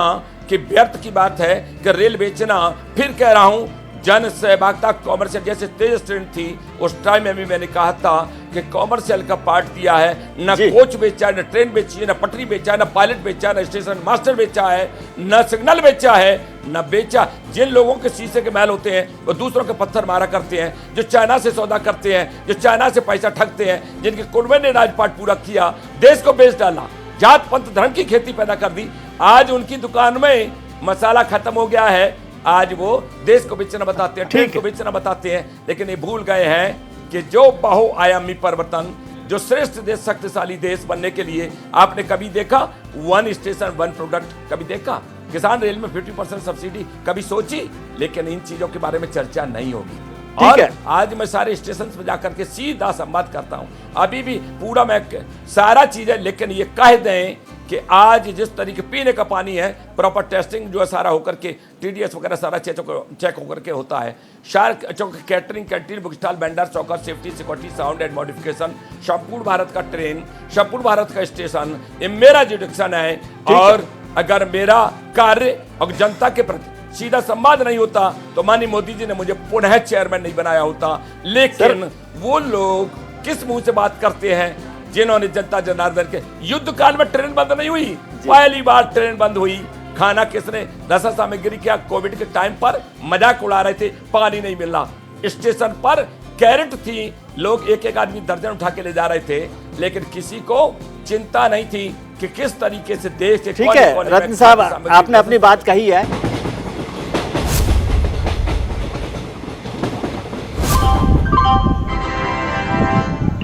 कि व्यर्थ की बात है कि रेल बेचना, फिर कह रहा हूँ जन सहभागिता कॉमर्शियल जैसे तेज ट्रेन थी उस टाइम में भी मैंने कहा था कि कॉमर्शियल का पार्ट दिया है, न कोच बेचा है, न ट्रेन बेची है, न पटरी बेचा है, न पायलट बेचा है, न स्टेशन मास्टर बेचा है, न सिग्नल बेचा है, न बेचा। जिन लोगों के शीशे के महल होते हैं वो दूसरों के पत्थर मारा करते हैं, जो चाइना से सौदा करते हैं, जो चाइना से पैसा ठगते हैं, जिनके कुनबे ने राजपाट पूरा किया, देश को बेच डाला, जात पंथ धर्म की खेती पैदा कर दी। आज उनकी दुकान में मसाला खत्म हो गया है, आज वो देश को बेचना बताते हैं, ट्रेन को बेचना बताते हैं। लेकिन ये भूल गए हैं कि जो बहुआयामी परिवर्तन, जो श्रेष्ठ देश, शक्तिशाली देश बनने के लिए आपने कभी देखा 1 स्टेशन 1 प्रोडक्ट? कभी देखा? किसान रेल में 50% सब्सिडी कभी सोची? लेकिन इन चीजों के बारे में चर्चा नहीं होगी। और आज मैं सारे स्टेशन पर जाकर के सीधा संवाद करता हूं, अभी भी पूरा मैं सारा चीजें, लेकिन ये कह दें कि आज जिस तरीके पीने का पानी है प्रॉपर टेस्टिंग जो है सारा होकर के TDS वगैरह सारा चेक होकर के होता है। शार्क चौक catering canteen book stall vendor चौकर safety security sound and modification संपूर्ण भारत का ट्रेन संपूर्ण भारत का स्टेशन ये मेरा जुडिक्शन है। और अगर मेरा कार्य और जनता के प्रति सीधा संवाद नहीं होता तो माननीय मोदी जी ने मुझे पुनः चेयरमैन नहीं बनाया होता। लेकिन वो लोग किस मुंह से बात करते हैं जिन्होंने जनता जनार्दन के युद्ध काल में ट्रेन बंद नहीं हुई, पहली बार ट्रेन बंद हुई। खाना किसने रसद सामग्री क्या कोविड के टाइम पर मजाक उड़ा रहे थे, पानी नहीं मिलना, स्टेशन पर कैरेट थी, लोग एक एक आदमी दर्जन उठा के ले जा रहे थे, लेकिन किसी को चिंता नहीं थी कि किस तरीके से देश के ठीक है रत्न साहब, आपने अपनी बात कही है।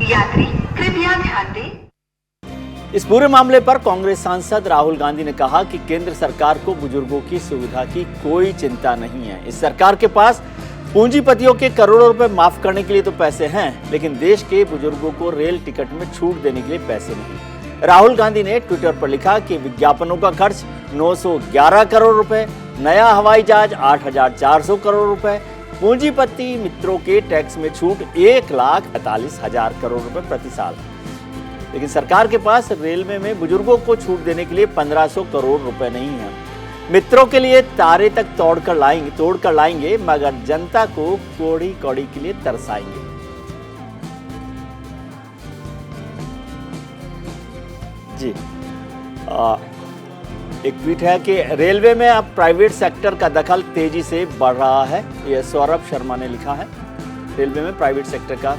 यात्री कृपया ध्यान दें। इस पूरे मामले पर कांग्रेस सांसद राहुल गांधी ने कहा कि केंद्र सरकार को बुजुर्गों की सुविधा की कोई चिंता नहीं है। इस सरकार के पास पूंजीपतियों के करोड़ों रुपए माफ करने के लिए तो पैसे हैं, लेकिन देश के बुजुर्गों को रेल टिकट में छूट देने के लिए पैसे नहीं। राहुल गांधी ने ट्विटर पर लिखा कि विज्ञापनों का खर्च 911 करोड़ रुपए, नया हवाई जहाज 8,400 करोड़ रुपए, पूंजीपति मित्रों के टैक्स में छूट 1,45,000 करोड़ रुपए प्रति साल। लेकिन सरकार के पास रेलवे में बुजुर्गों को छूट देने के लिए 1,500 करोड़ रुपए नहीं है। मित्रों के लिए तारे तक तोड़कर लाएंगे मगर जनता को कौड़ी कौड़ी के लिए तरसाएंगे। जी एक ट्वीट है कि रेलवे में अब प्राइवेट सेक्टर का दखल तेजी से बढ़ रहा है। यह सौरभ शर्मा ने लिखा है। रेलवे में प्राइवेट सेक्टर का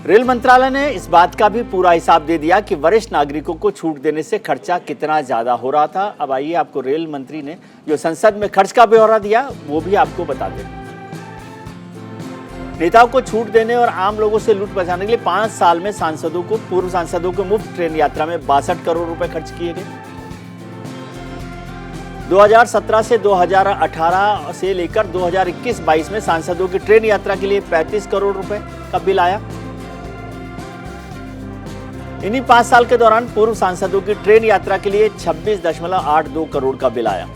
रेल मंत्रालय ने इस बात का भी पूरा हिसाब दे दिया कि वरिष्ठ नागरिकों को छूट देने से खर्चा कितना ज्यादा हो रहा था। अब आइए आपको रेल मंत्री ने जो संसद में खर्च का ब्यौरा दिया वो भी आपको बता दें। नेताओं को छूट देने और आम लोगों से लूट बचाने के लिए 5 साल में पूर्व सांसदों को मुफ्त ट्रेन यात्रा में 62 करोड़ रुपए खर्च किए गए। 2017 से 2018 से लेकर 2021-22 में सांसदों की ट्रेन यात्रा के लिए 35 करोड़ रुपए का बिल आया। इन्हीं 5 साल के दौरान पूर्व सांसदों की ट्रेन यात्रा के लिए 26.82 करोड़ का बिल आया।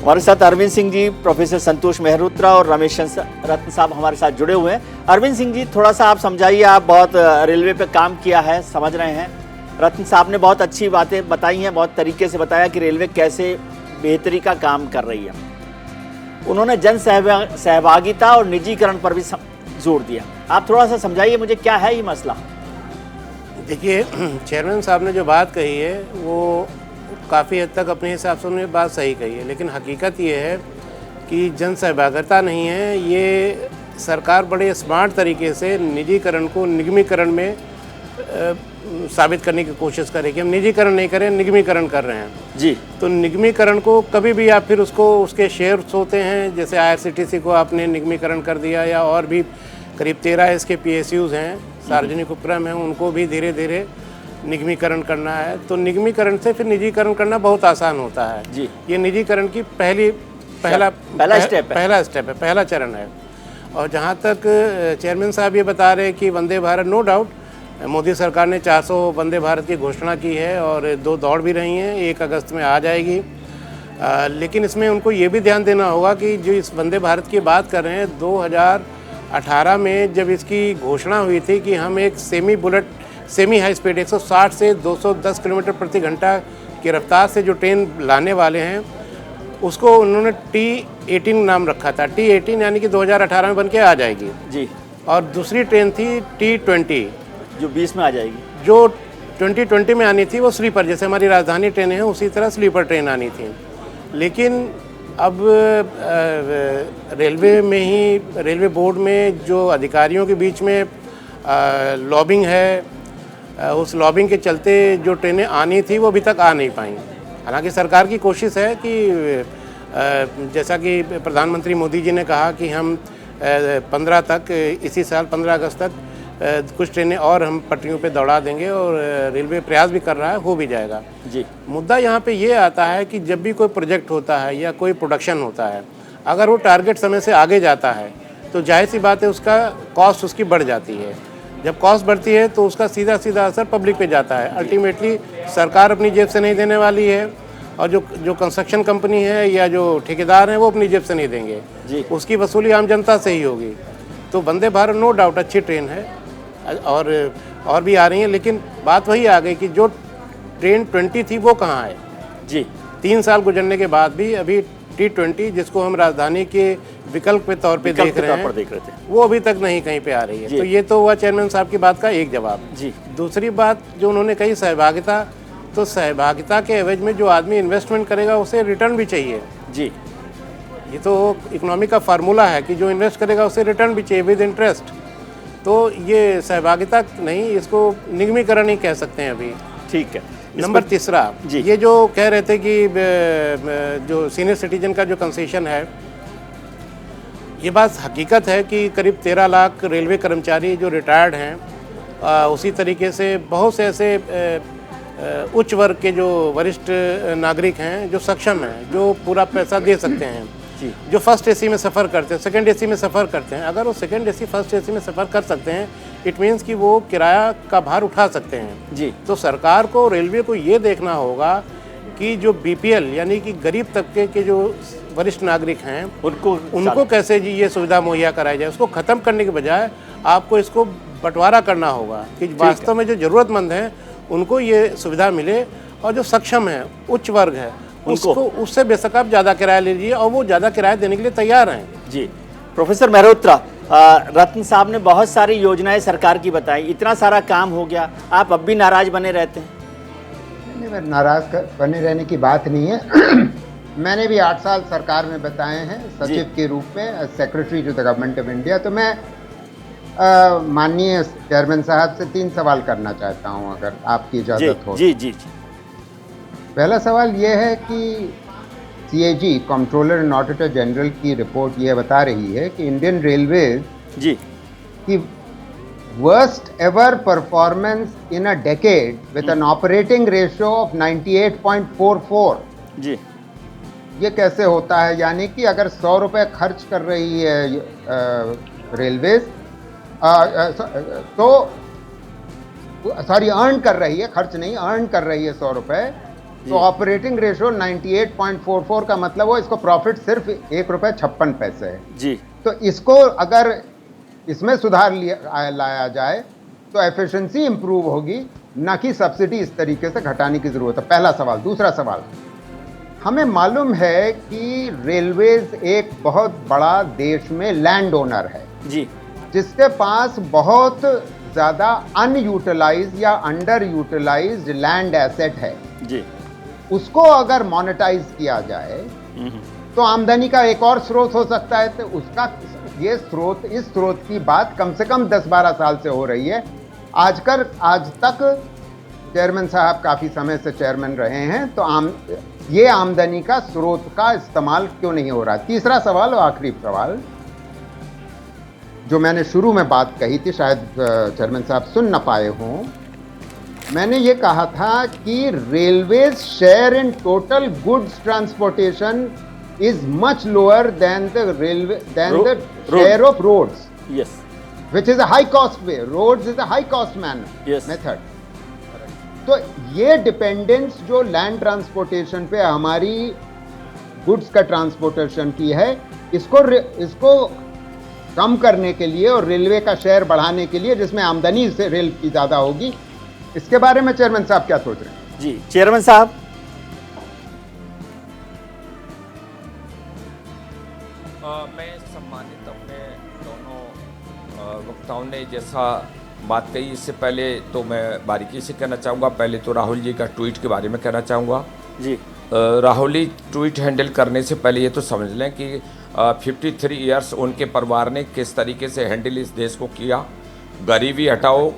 हमारे साथ अरविंद सिंह जी, प्रोफेसर संतोष मेहरोत्रा और रमेश रत्न साहब हमारे साथ जुड़े हुए हैं। अरविंद सिंह जी, थोड़ा सा आप समझाइए, आप बहुत रेलवे पे काम किया है, समझ रहे हैं। रत्न साहब ने बहुत अच्छी बातें बताई हैं, बहुत तरीके से बताया कि रेलवे कैसे बेहतरी का काम कर रही है। उन्होंने जन सहभागिता और निजीकरण पर भी जोर दिया। आप थोड़ा सा समझाइए मुझे, क्या है ये मसला? देखिए, चेयरमैन साहब ने जो बात कही है वो काफ़ी हद तक अपने हिसाब से उन्होंने बात सही कही है, लेकिन हकीकत ये है कि जन सहभागिता नहीं है। ये सरकार बड़े स्मार्ट तरीके से निजीकरण को निगमीकरण में साबित करने की कोशिश करे कि हम निजीकरण नहीं करें, निगमीकरण कर रहे हैं जी। तो निगमीकरण को कभी भी आप फिर उसको उसके शेयर्स होते हैं, जैसे IRCTC को आपने निगमीकरण कर दिया, या और भी करीब 13 इसके PSUs हैं, सार्वजनिक उपक्रम हैं, उनको भी धीरे धीरे निगमीकरण करना है। तो निगमीकरण से फिर निजीकरण करना बहुत आसान होता है जी। ये निजीकरण की पहला स्टेप है, पहला चरण है। और जहाँ तक चेयरमैन साहब ये बता रहे हैं कि वंदे भारत, नो डाउट मोदी सरकार ने 400 वंदे भारत की घोषणा की है और 2 दौड़ भी रही हैं, 1 अगस्त में आ जाएगी। लेकिन इसमें उनको ये भी ध्यान देना होगा कि जो इस वंदे भारत की बात कर रहे हैं, 2018 में जब इसकी घोषणा हुई थी कि हम एक सेमी हाई स्पीड 160 से 210 किलोमीटर प्रति घंटा की रफ्तार से जो ट्रेन लाने वाले हैं, उसको उन्होंने T18 नाम रखा था। T18 यानी कि 2018 में बन के आ जाएगी जी। और दूसरी ट्रेन थी T20 जो 20 में आ जाएगी। जो 2020 में आनी थी वो स्लीपर, जैसे हमारी राजधानी ट्रेनें हैं उसी तरह स्लीपर ट्रेन आनी थी। लेकिन अब रेलवे में ही, रेलवे बोर्ड में जो अधिकारियों के बीच में लॉबिंग है, उस लॉबिंग के चलते जो ट्रेनें आनी थी वो अभी तक आ नहीं पाई। हालांकि सरकार की कोशिश है कि जैसा कि प्रधानमंत्री मोदी जी ने कहा कि हम 15 तक, इसी साल 15 अगस्त तक कुछ ट्रेनें और हम पटरियों पे दौड़ा देंगे और रेलवे प्रयास भी कर रहा है, हो भी जाएगा। जी। मुद्दा यहाँ पे ये आता है कि जब भी कोई प्रोजेक्ट होता है या कोई प्रोडक्शन होता है, अगर वो टारगेट समय से आगे जाता है तो जाहिर सी बात है उसका कॉस्ट उसकी बढ़ जाती है। जब कॉस्ट बढ़ती है तो उसका सीधा सीधा असर पब्लिक पे जाता है। अल्टीमेटली सरकार अपनी जेब से नहीं देने वाली है और जो कंस्ट्रक्शन कंपनी है या जो ठेकेदार हैं वो अपनी जेब से नहीं देंगे जी। उसकी वसूली आम जनता से ही होगी। तो वंदे भारत नो डाउट अच्छी ट्रेन है और भी आ रही हैं, लेकिन बात वही आ गई कि जो ट्रेन 20 थी वो कहाँ है जी। 3 साल गुजरने के बाद भी अभी T20 जिसको हम राजधानी के विकल्प के तौर पे देख रहे थे, वो अभी तक नहीं कहीं पे आ रही है। तो ये तो हुआ चेयरमैन साहब की बात का एक जवाब जी। दूसरी बात जो उन्होंने कही सहभागिता, तो सहभागिता के एवज में जो आदमी इन्वेस्टमेंट करेगा उसे रिटर्न भी चाहिए जी। ये तो इकोनॉमी का फार्मूला है कि जो इन्वेस्ट करेगा उसे रिटर्न भी चाहिए विद इंटरेस्ट। तो ये सहभागिता नहीं, इसको निगमीकरण ही कह सकते हैं अभी। ठीक है। नंबर तीसरा, ये जो कह रहे थे कि जो सीनियर सिटीजन का जो कंसेशन है, ये बात हकीकत है कि करीब 13 लाख रेलवे कर्मचारी जो रिटायर्ड हैं, उसी तरीके से बहुत से ऐसे उच्च वर्ग के जो वरिष्ठ नागरिक हैं जो सक्षम हैं, जो पूरा पैसा दे सकते हैं, जो फर्स्ट एसी में सफ़र करते हैं, सेकंड एसी में सफ़र करते हैं। अगर वो सेकंड एसी फर्स्ट एसी में सफ़र कर सकते हैं, इट मीन्स कि वो किराया का भार उठा सकते हैं जी। तो सरकार को, रेलवे को ये देखना होगा कि जो बीपीएल यानी कि गरीब तबके के जो वरिष्ठ नागरिक हैं उनको कैसे जी ये सुविधा मुहैया कराई जाए। उसको ख़त्म करने के बजाय आपको इसको बंटवारा करना होगा कि वास्तव में जो ज़रूरतमंद हैं उनको ये सुविधा मिले और जो सक्षम है, उच्च वर्ग है, उसको उससे बेशक आप ज़्यादा किराया ले लीजिए और वो ज़्यादा किराया देने के लिए तैयार हैं जी। प्रोफेसर मेहरोत्रा, रत्न साहब ने बहुत सारी योजनाएं सरकार की बताई, इतना सारा काम हो गया, आप अब भी नाराज बने रहते हैं? नहीं, नाराज बने रहने की बात नहीं है। मैंने भी 8 साल सरकार में बताए हैं सचिव के रूप में, secretary to the government of India. तो मैं माननीय चेयरमैन साहब से 3 सवाल करना चाहता हूं, अगर आपकी इजाज़त हो। जी जी जी। पहला सवाल ये है कि CAG, controller and auditor general की रिपोर्ट ये बता रही है कि इंडियन रेलवेज जी की worst ever performance in a decade with an operating ratio of 98.44। जी। ये कैसे होता है? यानी कि अगर 100 रुपये खर्च कर रही है रेलवेज, तो सॉरी अर्न कर रही है, खर्च नहीं, अर्न कर रही है 100 रुपये, तो ऑपरेटिंग रेशियो 98.44 का मतलब वो इसको प्रॉफिट सिर्फ ₹1.56 है जी। तो इसको अगर इसमें सुधार लाया जाए तो एफिशिएंसी इंप्रूव होगी, ना कि सब्सिडी इस तरीके से घटाने की जरूरत है। पहला सवाल। दूसरा सवाल, हमें मालूम है कि रेलवेज एक बहुत बड़ा देश में लैंड ओनर है जी, जिसके पास बहुत ज़्यादा अनयूटिलाइज्ड या अंडर यूटिलाइज्ड लैंड एसेट है जी। उसको अगर मोनेटाइज किया जाए तो आमदनी का एक और स्रोत हो सकता है। तो उसका ये स्रोत, इस स्रोत की बात कम से कम 10-12 साल से हो रही है। आज तक चेयरमैन साहब काफ़ी समय से चेयरमैन रहे हैं, तो ये आमदनी का स्रोत का इस्तेमाल क्यों नहीं हो रहा? तीसरा सवाल और आखिरी सवाल, जो मैंने शुरू में बात कही थी, शायद चेयरमैन साहब सुन न पाए हों। मैंने ये कहा था कि railways share in total goods transportation is much lower than the share of roads. Yes. Which is a high cost way. Roads is a high cost method. तो ये डिपेंडेंस जो लैंड ट्रांसपोर्टेशन पे हमारी गुड्स का transportation की है, इसको कम करने के लिए और रेलवे का शेयर बढ़ाने के लिए, जिसमें आमदनी से रेल की ज़्यादा होगी, इसके बारे में चेयरमैन साहब क्या सोच रहे हैं? जी चेयरमैन साहब। मैं सम्मानित अपने दोनों वक्ताओं ने जैसा बात कही, इससे पहले तो मैं बारीकी से कहना चाहूँगा। पहले तो राहुल जी का ट्वीट के बारे में कहना चाहूँगा जी। राहुल जी ट्वीट हैंडल करने से पहले ये तो समझ लें कि 53 ईयर्स उनके परिवार ने किस तरीके से हैंडल इस देश को किया। गरीबी हटाओ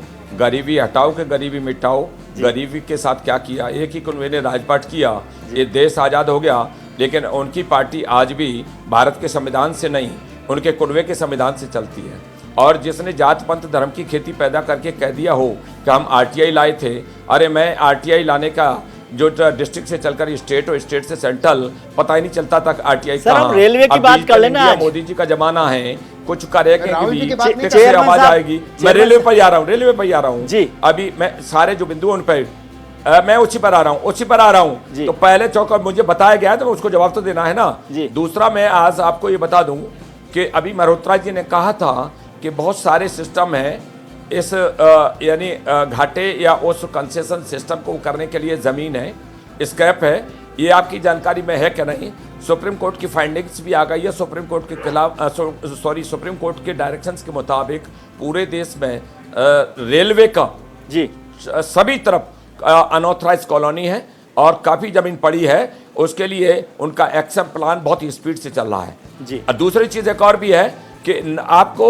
के गरीबी मिटाओ, गरीबी के साथ क्या किया। एक ही उन्होंने राजपाट किया, ये देश आज़ाद हो गया, लेकिन उनकी पार्टी आज भी भारत के संविधान से नहीं, उनके कुनवे के संविधान से चलती है। और जिसने जात पंथ धर्म की खेती पैदा करके कह दिया हो कि हम आरटीआई लाए थे, अरे मैं आरटीआई लाने का जो डिस्ट्रिक्ट से चलकर स्टेट और स्टेट से सेंट्रल पता ही नहीं चलता तक आरटीआई सर, हम रेलवे की बात कर लेना आज। मोदी जी का जमाना है, कुछ करेंगे राहुल जी की बात नहीं से आवाज साहब, आएगी। मैं रेलवे पर आ रहा हूँ जी। अभी मैं सारे जो बिंदु उन पर मैं उसी पर आ रहा हूँ तो पहले चौक मुझे बताया गया है तो उसको जवाब तो देना है ना। दूसरा मैं आज आपको ये बता दूं कि अभी मल्होत्रा जी ने कहा था कि बहुत सारे सिस्टम हैं इस यानी घाटे या उस कंसेशन सिस्टम को करने के लिए ज़मीन है, स्क्रैप है। ये आपकी जानकारी में है क्या नहीं? सुप्रीम कोर्ट की फाइंडिंग्स भी आ गई है। सुप्रीम कोर्ट के खिलाफ सुप्रीम कोर्ट के डायरेक्शंस के मुताबिक पूरे देश में रेलवे का जी सभी तरफ अनऑथराइज कॉलोनी है और काफ़ी ज़मीन पड़ी है, उसके लिए उनका एक्शन प्लान बहुत ही स्पीड से चल रहा है जी। और दूसरी चीज़ एक और भी है कि आपको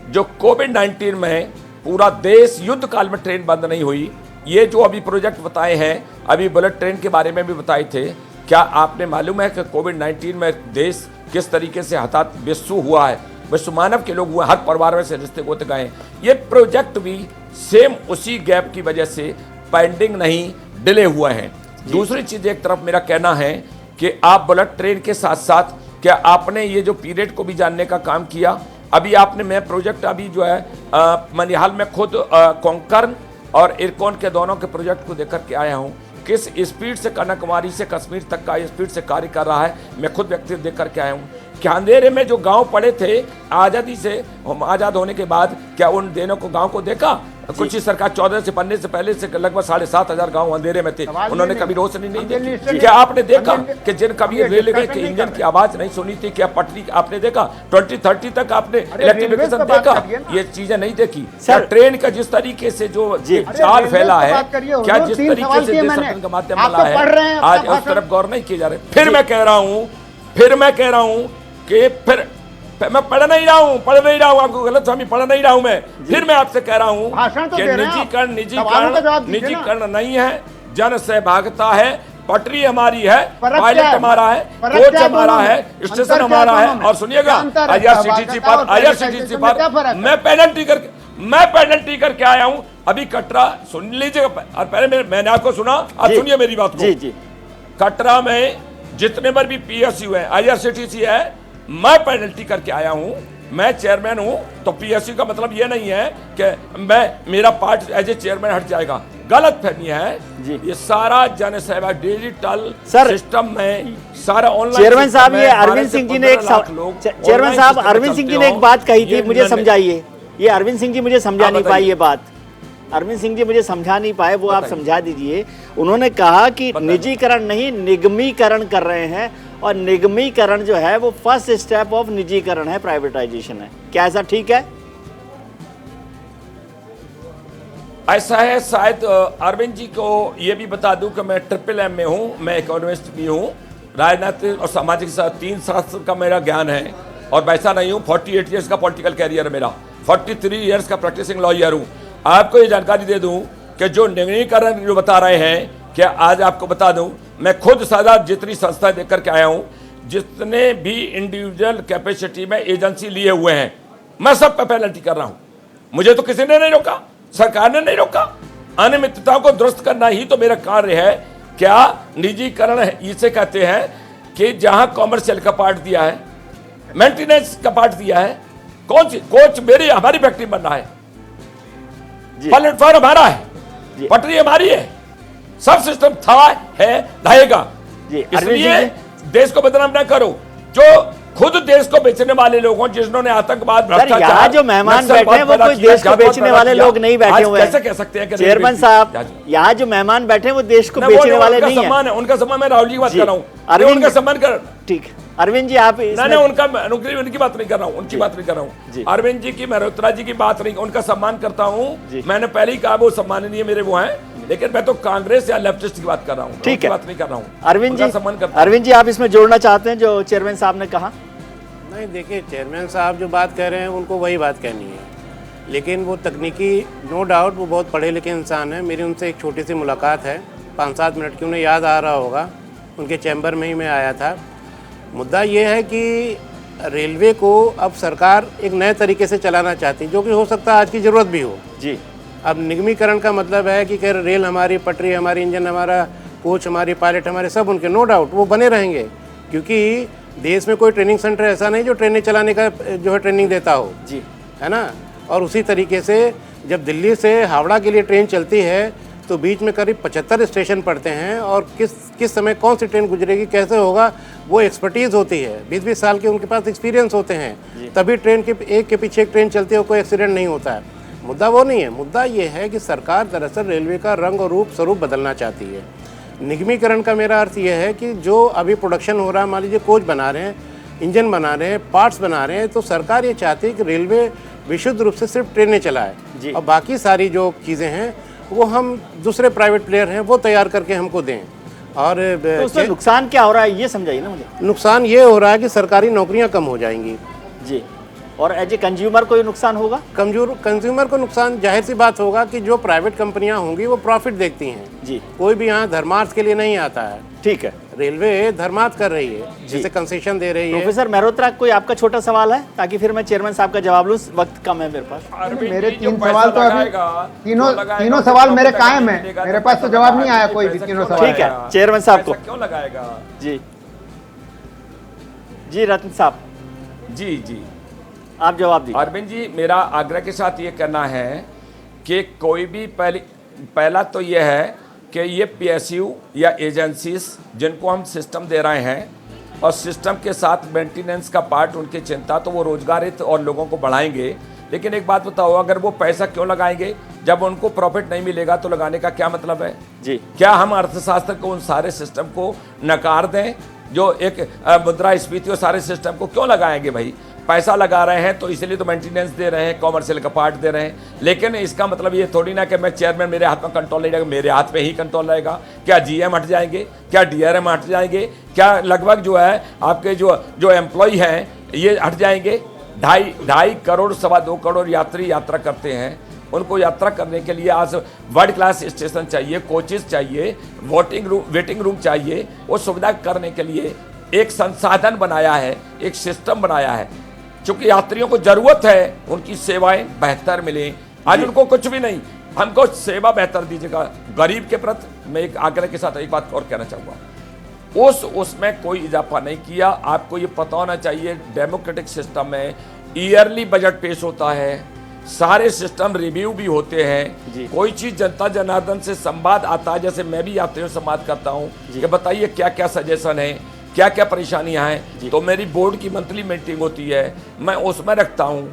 जो कोविड-19 में पूरा देश युद्ध काल में ट्रेन बंद नहीं हुई, ये जो अभी प्रोजेक्ट बताए हैं, अभी बुलेट ट्रेन के बारे में भी बताए थे, क्या आपने मालूम है कि कोविड-19 में देश किस तरीके से हताहत विश्व हुआ है, विश्व मानव के लोग हुए, हर परिवार में से रिश्ते गोते गए। ये प्रोजेक्ट भी सेम उसी गैप की वजह से पेंडिंग नहीं, डिले हुए हैं। दूसरी चीज़ एक तरफ मेरा कहना है कि आप बुलेट ट्रेन के साथ साथ क्या आपने ये जो पीरियड को भी जानने का काम किया? अभी आपने मैं प्रोजेक्ट अभी जो है मनिहाल में खुद कोंकण और इरकॉन के दोनों के प्रोजेक्ट को देख करके आया हूँ, किस स्पीड से कन्याकुमारी से कश्मीर तक का स्पीड से कार्य कर रहा है, मैं खुद व्यक्तिगत देख करके आया हूँ। क्या अंधेरे में जो गांव पड़े थे आज़ादी से हम आज़ाद होने के बाद, क्या उन दिनों को गांव को देखा? कुछ ही सरकार 14 से बनने से पहले से लगभग 7,500 गांव अंधेरे में थे, उन्होंने कभी रोशनी नहीं देखी। क्या आपने देखा कि जिन कभी रेलवे के इंजन की आवाज नहीं सुनी थी, क्या पटरी आपने देखा? 2030 तक आपने इलेक्ट्रिफिकेशन देखा? ये चीजें नहीं देखी। क्या ट्रेन का जिस तरीके से जो जाल फैला है, क्या जिस तरीके से देश का माध्यम मिला है, आज उस तरफ गौर नहीं किए जा रहे। फिर मैं कह रहा हूँ कि फिर मैं पढ़ नहीं रहा हूँ, आपको गलत फहमी, पढ़ नहीं रहा हूँ मैं। फिर मैं आपसे कह रहा हूँ कि निजीकरण नहीं है, जन सहभागिता है, पटरी हमारी है, पायलट हमारा है, कोच हमारा है, स्टेशन हमारा है। और सुनिएगा, आईआरसीटीसी पर मैं पेनल्टी करके आया हूँ। अभी कटरा सुन लीजिएगा, और पहले मैंने आपको सुना, आप सुनिए मेरी बात को। कटरा में जितने बार भी पीएसयू है, आईआरसीटीसी है, मैं पेनल्टी करके आया हूं, मैं चेयरमैन हूं, तो पीएसयू का मतलब ये नहीं है कि मेरा पार्ट एज ए चेयरमैन हट जाएगा। गलत फहमी है ये सारा जन सेवा डिजिटल सिस्टम में सारा ऑनलाइन। चेयरमैन साहब, ये अरविंद सिंह जी ने एक बात कही थी, मुझे समझाइए। ये अरविंद सिंह जी मुझे समझा नहीं पाई, ये बात अरविंद सिंह जी मुझे समझा नहीं पाए, वो आप समझा दीजिए। उन्होंने कहा कि निजीकरण नहीं, निगमीकरण कर रहे हैं, और निगमीकरण जो है वो फर्स्ट स्टेप ऑफ निजीकरण है, प्राइवेटाइजेशन है। क्या ऐसा ठीक है? ऐसा है शायद। अरविंद जी को ये भी बता दूं कि मैं MMM में हूं, मैं इकोनॉमिस्ट भी हूं, राजनीतिक और सामाजिक 3 शास्त्र का मेरा ज्ञान है, और वैसा नहीं हूं। 48 ईयर्स का पॉलिटिकल कैरियर है मेरा, 43 ईयर्स का प्रैक्टिसिंग लॉयर हूं। आपको ये जानकारी दे दूं कि जो निगमीकरण जो बता रहे हैं, क्या आज आपको बता दूं, मैं खुद सादा जितनी संस्था देख करके आया हूं, जितने भी इंडिविजुअल कैपेसिटी में एजेंसी लिए हुए हैं, मैं सब पे पेनल्टी कर रहा हूं। मुझे तो किसी ने नहीं रोका, सरकार ने नहीं रोका। अनियमितताओं को दुरुस्त करना ही तो मेरा कार्य है। क्या निजीकरण इसे कहते हैं कि जहां कॉमर्शियल का पार्ट दिया है, मेंटेनेंस का पार्ट दिया है, कौन सी कोच मेरी हमारी फैक्ट्री बन रहा है, प्लेटफॉर्म हमारा है, पटरी हमारी है, सब सिस्टम था है रहेगा। इसलिए देश को बदनाम ना करो। जो खुद देश को बेचने वाले लोगों, जिन्होंने आतंकवाद, भ्रष्टाचार, जो मेहमान बैठे हैं वो कोई देश को बेचने वाले लोग नहीं बैठे हुए हैं। कैसे कह सकते हैं चेयरमैन साहब, यहाँ जो मेहमान बैठे हैं वो देश को बेचने वाले नहीं है। उनका सम्मान, मैं राहुल जी की बात कर रहा हूँ, उनका सम्मान कर। ठीक, अरविंद जी आप नहीं, उनकी बात नहीं कर रहा हूँ, उनकी बात नहीं कर रहा हूँ। अरविंद जी की, मल्होत्रा जी की बात नहीं, उनका सम्मान करता हूँ। मैंने पहले ही कहा वो सम्माननीय मेरे वो हैं, लेकिन मैं तो कांग्रेस या लेफ्टिस्ट की बात कर रहा हूँ, ठीक है, बात नहीं कर रहा हूँ। अरविंद जी आप इसमें जोड़ना चाहते हैं जो चेयरमैन साहब ने कहा? नहीं, देखिए, चेयरमैन साहब जो बात कह रहे हैं उनको वही बात कहनी है, लेकिन वो तकनीकी, नो डाउट वो बहुत पढ़े लिखे इंसान हैं। मेरी उनसे एक छोटी सी मुलाकात है, 5-7 मिनट की, उन्हें याद आ रहा होगा, उनके चैम्बर में ही मैं आया था। मुद्दा ये है कि रेलवे को अब सरकार एक नए तरीके से चलाना चाहती है, जो कि हो सकता है आज की ज़रूरत भी हो। जी। अब निगमीकरण का मतलब है कि कह रेल हमारी, पटरी हमारी, इंजन हमारा, कोच हमारी, पायलट हमारे, सब उनके, नो डाउट वो बने रहेंगे, क्योंकि देश में कोई ट्रेनिंग सेंटर ऐसा नहीं जो ट्रेनें चलाने का जो है ट्रेनिंग देता हो। जी। है ना। और उसी तरीके से जब दिल्ली से हावड़ा के लिए ट्रेन चलती है तो बीच में करीब 75 स्टेशन पड़ते हैं, और किस समय कौन सी ट्रेन गुजरेगी, कैसे होगा, वो एक्सपर्टीज़ होती है। 20-20 साल के उनके पास एक्सपीरियंस होते हैं, तभी ट्रेन के एक के पीछे एक ट्रेन चलती है, कोई एक्सीडेंट नहीं होता है। मुद्दा वो नहीं है, मुद्दा ये है कि सरकार दरअसल रेलवे का रंग और रूप स्वरूप बदलना चाहती है। निगमीकरण का मेरा अर्थ ये है कि जो अभी प्रोडक्शन हो रहा है, मान लीजिए कोच बना रहे हैं, इंजन बना रहे हैं, पार्ट्स बना रहे हैं, तो सरकार ये चाहती है कि रेलवे विशुद्ध रूप से सिर्फ ट्रेनें चलाए और बाकी सारी जो चीज़ें हैं वो हम दूसरे प्राइवेट प्लेयर हैं वो तैयार करके हमको दें। और तो उसमें नुकसान क्या हो रहा है ये समझाइए ना मुझे। नुकसान ये हो रहा है कि सरकारी नौकरियां कम हो जाएंगी। जी। और एज ए कंज्यूमर को ये नुकसान होगा? कंज्यूमर को नुकसान जाहिर सी बात होगा कि जो प्राइवेट कंपनियां होंगी वो प्रॉफिट देखती हैं। जी। कोई भी यहाँ धर्मार्थ के लिए नहीं आता है। ठीक है। रेलवे धर्मार्थ कर रही है, जैसे कंसेशन दे रही है। प्रोफेसर मेहरोत्रा, कोई आपका छोटा सवाल है ताकि फिर मैं चेयरमैन साहब का जवाब लूँ, वक्त कम है मेरे पास। मेरे 3 सवाल तो अभी तीनों सवाल मेरे कायम है, मेरे पास तो जवाब नहीं आया कोई भी तीनों सवाल। ठीक है, चेयरमैन साहब को क्यों लगाएगा? जी जी रत्न साहब जी जी आप जवाब दीजिए। अरविंद जी, मेरा आग्रह के साथ ये कहना है कि कोई भी पहला तो ये है कि ये पीएसयू या एजेंसीज जिनको हम सिस्टम दे रहे हैं और सिस्टम के साथ मेंटेनेंस का पार्ट उनकी चिंता, तो वो रोजगारित और लोगों को बढ़ाएंगे। लेकिन एक बात बताओ, अगर वो पैसा क्यों लगाएंगे जब उनको प्रॉफिट नहीं मिलेगा, तो लगाने का क्या मतलब है? जी। क्या हम अर्थशास्त्र को, उन सारे सिस्टम को नकार दें जो एक मुद्रास्फीति और सारे सिस्टम को क्यों लगाएंगे? भाई पैसा लगा रहे हैं तो इसलिए तो मेंटेनेंस दे रहे हैं, कॉमर्शियल का पार्ट दे रहे हैं। लेकिन इसका मतलब ये थोड़ी ना कि मैं चेयरमैन, मेरे हाथ में कंट्रोल नहीं रहेगा, मेरे हाथ में ही कंट्रोल रहेगा। क्या जीएम हट जाएंगे? क्या डीआरएम हट जाएंगे? क्या लगभग जो है आपके जो एम्प्लॉय हैं ये हट जाएंगे? 2.5 करोड़ 2.25 करोड़ यात्री यात्रा करते हैं। उनको यात्रा करने के लिए आज वर्ल्ड क्लास स्टेशन चाहिए, कोचेस चाहिए, वेटिंग रूम चाहिए। वो सुविधा करने के लिए एक संसाधन बनाया है, एक सिस्टम बनाया है। चूंकि यात्रियों को जरूरत है उनकी सेवाएं बेहतर मिले, आज उनको कुछ भी नहीं, हमको सेवा बेहतर दीजिएगा। गरीब के प्रति मैं एक आग्रह के साथ एक बात और कहना चाहूँगा, उसमें कोई इजाफा नहीं किया। आपको ये पता होना चाहिए, डेमोक्रेटिक सिस्टम में ईयरली बजट पेश होता है, सारे सिस्टम रिव्यू भी होते हैं। कोई चीज जनता जनार्दन से संवाद आता है, जैसे मैं भी यात्रियों से संवाद करता हूँ कि बताइए क्या क्या सजेशन है, क्या क्या परेशानियां हैं। तो मेरी बोर्ड की मंथली मीटिंग होती है, मैं उसमें रखता हूँ।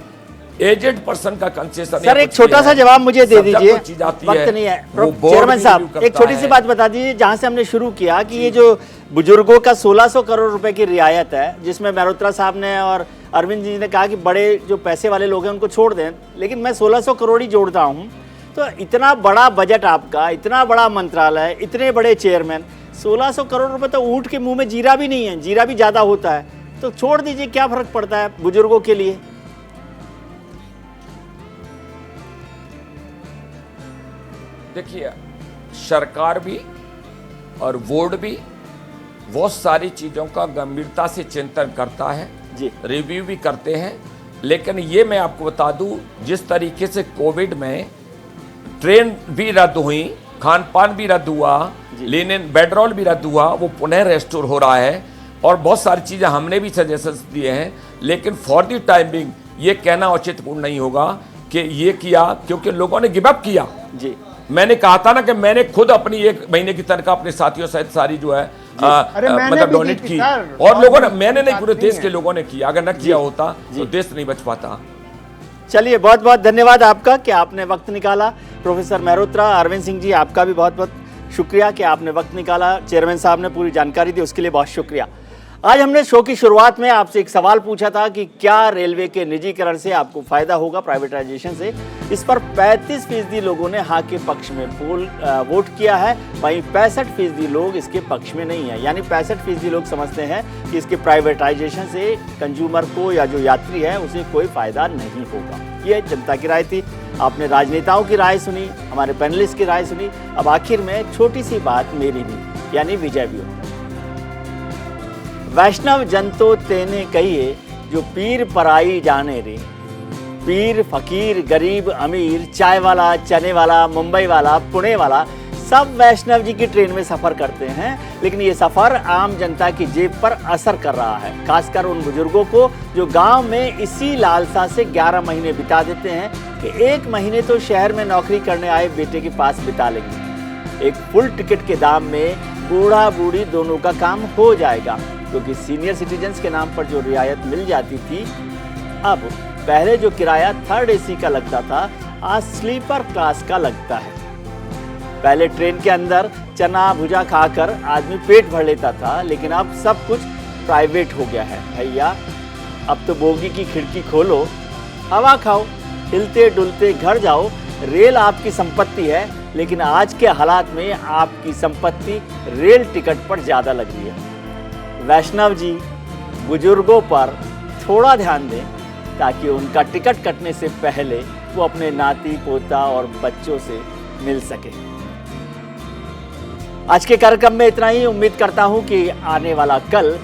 एजेड पर्सन का कंसेशन। सर एक छोटा सा जवाब मुझे दे दीजिए, वक्त नहीं है। चेयरमैन साहब एक छोटी सी बात बता दीजिए, जहां से हमने शुरू किया कि ये जो बुजुर्गों का 1600 करोड़ रुपए की रियायत है, जिसमें मेहरोत्रा साहब ने और अरविंद जी ने कहा कि बड़े जो पैसे वाले लोग हैं उनको छोड़ दें, लेकिन मैं 1600 करोड़ ही जोड़ता हूँ। तो इतना बड़ा बजट आपका, इतना बड़ा मंत्रालय, इतने बड़े चेयरमैन, 1600 करोड़ रुपए तो ऊँट के मुंह में जीरा भी नहीं है, जीरा भी ज्यादा होता है। तो छोड़ दीजिए, क्या फर्क पड़ता है बुजुर्गों के लिए? देखिए, सरकार भी और बोर्ड भी बहुत सारी चीज़ों का गंभीरता से चिंतन करता है जी, रिव्यू भी करते हैं। लेकिन ये मैं आपको बता दूं, जिस तरीके से कोविड में ट्रेन भी रद्द हुई, खान पान भी रद्द हुआ, लेकिन बेडरोल भी रद्द हुआ, वो पुनः रेस्टोर हो रहा है। और बहुत सारी चीज़ें हमने भी सजेशंस दिए हैं। लेकिन फॉर द टाइमिंग ये कहना औचित्यपूर्ण नहीं होगा कि ये किया, क्योंकि लोगों ने गिव अप किया। जी, मैंने कहा था ना कि मैंने खुद अपनी 1 महीने की तनख्वाह अपने साथियों सहित सारी जो है मतलब डोनेट की, और लोगों ने, मैंने नहीं, पूरे देश के लोगों ने किया। अगर न किया होता तो देश नहीं बच पाता। चलिए, बहुत बहुत धन्यवाद आपका कि आपने वक्त निकाला। प्रोफेसर मेहरोत्रा, अरविंद सिंह जी, आपका भी बहुत बहुत शुक्रिया कि आपने वक्त निकाला। चेयरमैन साहब ने पूरी जानकारी दी, उसके लिए बहुत शुक्रिया। आज हमने शो की शुरुआत में आपसे एक सवाल पूछा था कि क्या रेलवे के निजीकरण से आपको फायदा होगा, प्राइवेटाइजेशन से। इस पर 35% लोगों ने हाँ के पक्ष में वोट किया है, वहीं 65% लोग इसके पक्ष में नहीं है। यानी 65% लोग समझते हैं कि इसके प्राइवेटाइजेशन से कंज्यूमर को या जो यात्री है उसे कोई फायदा नहीं होगा। ये जनता की राय थी। आपने राजनेताओं की राय सुनी, हमारे पैनलिस्ट की राय सुनी। अब आखिर में एक छोटी सी बात मेरी भी, यानी विजय व्यूह। वैष्णव जन तो तेने कहिए, जो पीर पराई जाने रे। पीर, फकीर, गरीब, अमीर, चाय वाला, चने वाला, मुंबई वाला, पुणे वाला, सब वैष्णव जी की ट्रेन में सफ़र करते हैं, लेकिन ये सफ़र आम जनता की जेब पर असर कर रहा है, खासकर उन बुजुर्गों को जो गांव में इसी लालसा से 11 महीने बिता देते हैं कि 1 महीने तो शहर में नौकरी करने आए बेटे के पास बिता लेंगे। एक फुल टिकट के दाम में बूढ़ा बूढ़ी दोनों का काम हो जाएगा, क्योंकि सीनियर सिटीजन्स के नाम पर जो रियायत मिल जाती थी, अब पहले जो किराया 3rd AC का लगता था, आज स्लीपर क्लास का लगता है। पहले ट्रेन के अंदर चना भुजा खाकर आदमी पेट भर लेता था, लेकिन अब सब कुछ प्राइवेट हो गया है। भैया अब तो बोगी की खिड़की खोलो, हवा खाओ, हिलते डुलते घर जाओ। रेल आपकी संपत्ति है, लेकिन आज के हालात में आपकी संपत्ति रेल टिकट पर ज़्यादा लग रही है। वैष्णव जी बुजुर्गों पर थोड़ा ध्यान दें, ताकि उनका टिकट कटने से पहले वो अपने नाती पोता और बच्चों से मिल सके। आज के कार्यक्रम में इतना ही। उम्मीद करता हूं कि आने वाला कल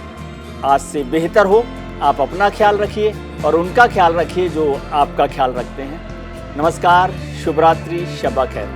आज से बेहतर हो। आप अपना ख्याल रखिए और उनका ख्याल रखिए जो आपका ख्याल रखते हैं। नमस्कार, शुभ रात्रि, शब खैर।